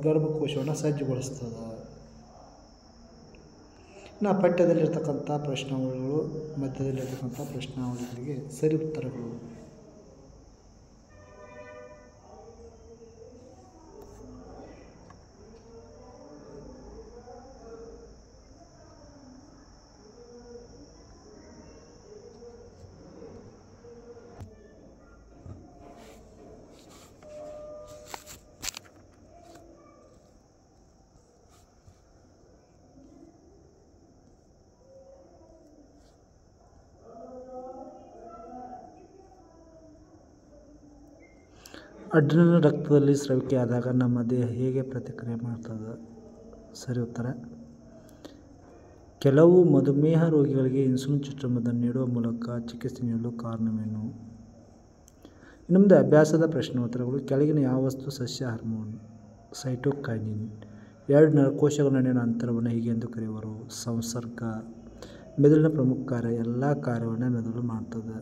ಗರ್ಭಕೋಶವನ್ನು ಸಜ್ಜುಗೊಳಿಸ್ತದೆ. ಇನ್ನು ಪಠ್ಯದಲ್ಲಿರ್ತಕ್ಕಂಥ ಪ್ರಶ್ನಾವಳಿಗಳು, ಮಧ್ಯದಲ್ಲಿರ್ತಕ್ಕಂಥ ಪ್ರಶ್ನಾವಳಿಗಳಿಗೆ ಸರಿ ಉತ್ತರಗಳು. ಅಡ್ರಿನಲ್ ರಕ್ತದಲ್ಲಿ ಸ್ರವಿಕೆಯಾದಾಗ ನಮ್ಮ ದೇಹ ಹೇಗೆ ಪ್ರತಿಕ್ರಿಯೆ ಮಾಡ್ತದೆ? ಸರಿ ಉತ್ತರ, ಕೆಲವು ಮಧುಮೇಹ ರೋಗಿಗಳಿಗೆ ಇನ್ಸುಲಿನ್ ಚುಚ್ಚುಮದ್ದನ್ನು ನೀಡುವ ಮೂಲಕ ಚಿಕಿತ್ಸೆ ನೀಡಲು ಕಾರಣವೇನು? ಇನ್ನೊಂದು ಅಭ್ಯಾಸದ ಪ್ರಶ್ನೋತ್ತರಗಳು. ಕೆಳಗಿನ ಯಾವ ವಸ್ತು ಸಸ್ಯ ಹಾರ್ಮೋನ್? ಸೈಟೋಕೈನಿನ್. 2 ನರಕೋಶಗಳ ನಡುವಿನ ಅಂತರವನ್ನು ಹೀಗೆಂದು ಕರೆಯುವರು? ಸಂಸರ್ಗ. ಮೆದುಳಿನ ಪ್ರಮುಖ ಕಾರ್ಯ. ಎಲ್ಲ ಕಾರ್ಯವನ್ನು ಮೆದುಳು ಮಾಡ್ತದೆ.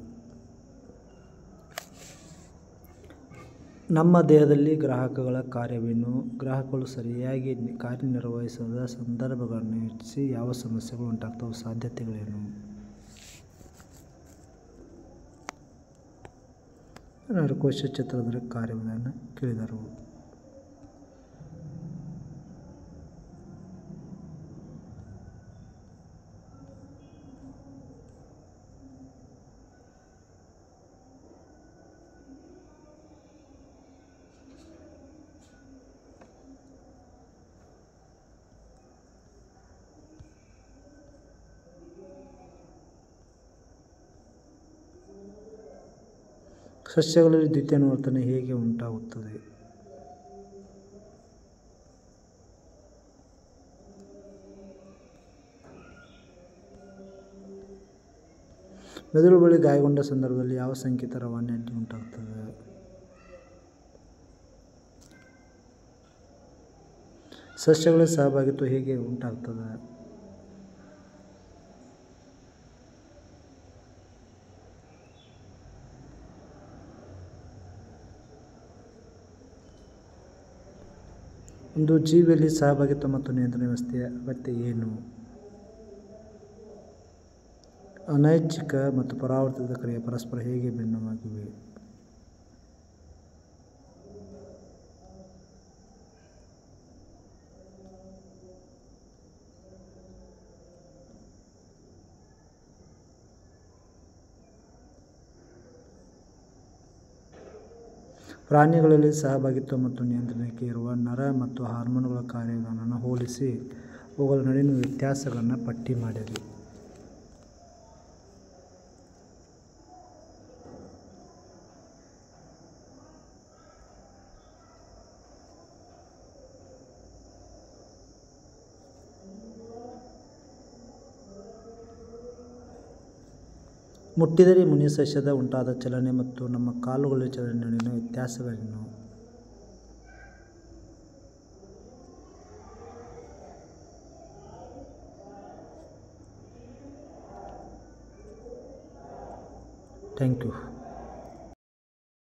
ನಮ್ಮ ದೇಹದಲ್ಲಿ ಗ್ರಾಹಕಗಳ ಕಾರ್ಯವೇನು? ಗ್ರಾಹಕಗಳು ಸರಿಯಾಗಿ ಕಾರ್ಯನಿರ್ವಹಿಸದ ಸಂದರ್ಭಗಳನ್ನು ಯೋಚಿಸಿ ಯಾವ ಸಮಸ್ಯೆಗಳು ಉಂಟಾಗ್ತವೆ? ಸಾಧ್ಯತೆಗಳೇನು? ನರಕೋಶ ಚಿತ್ರದ ಕಾರ್ಯವನ್ನು ಕೇಳಿದರು. ಸಸ್ಯಗಳಲ್ಲಿ ದ್ವಿತೀಯಾನುವರ್ತನೆ ಹೇಗೆ ಉಂಟಾಗುತ್ತದೆ? ಮೆದುಳು ಬಳಿ ಗಾಯಗೊಂಡ ಸಂದರ್ಭದಲ್ಲಿ ಯಾವ ಸಂಕೇತ ರವಾನೆಯಲ್ಲಿ ಉಂಟಾಗುತ್ತದೆ? ಸಸ್ಯಗಳ ಸಹಭಾಗಿತ್ವ ಹೇಗೆ ಉಂಟಾಗ್ತದೆ? ಒಂದು ಜೀವಿಯಲ್ಲಿ ಸಹಭಾಗಿತ್ವ ಮತ್ತು ನಿಯಂತ್ರಣ ವ್ಯವಸ್ಥೆಯ ಅಗತ್ಯ ಏನು? ಅನೈಚ್ಛಿಕ ಮತ್ತು ಪರಾವರ್ತಿತ ಕ್ರಿಯೆ ಪರಸ್ಪರ ಹೇಗೆ ಭಿನ್ನವಾಗಿವೆ? ಪ್ರಾಣಿಗಳಲ್ಲಿ ಸಹಭಾಗಿತ್ವ ಮತ್ತು ನಿಯಂತ್ರಣಕ್ಕೆ ಇರುವ ನರ ಮತ್ತು ಹಾರ್ಮೋನುಗಳ ಕಾರ್ಯಗಳನ್ನು ಹೋಲಿಸಿ ಅವುಗಳ ನಡುವಿನ ವ್ಯತ್ಯಾಸಗಳನ್ನು ಪಟ್ಟಿ ಮಾಡಿರಿ. ಮುಟ್ಟಿದರೆ ಮುನಿ ಸಸ್ಯದ ಉಂಟಾದ ಚಲನೆ ಮತ್ತು ನಮ್ಮ ಕಾಲುಗಳ ಚಲನೆ ನಡುವಿನ ವ್ಯತ್ಯಾಸಗಳೇನು? Thank you.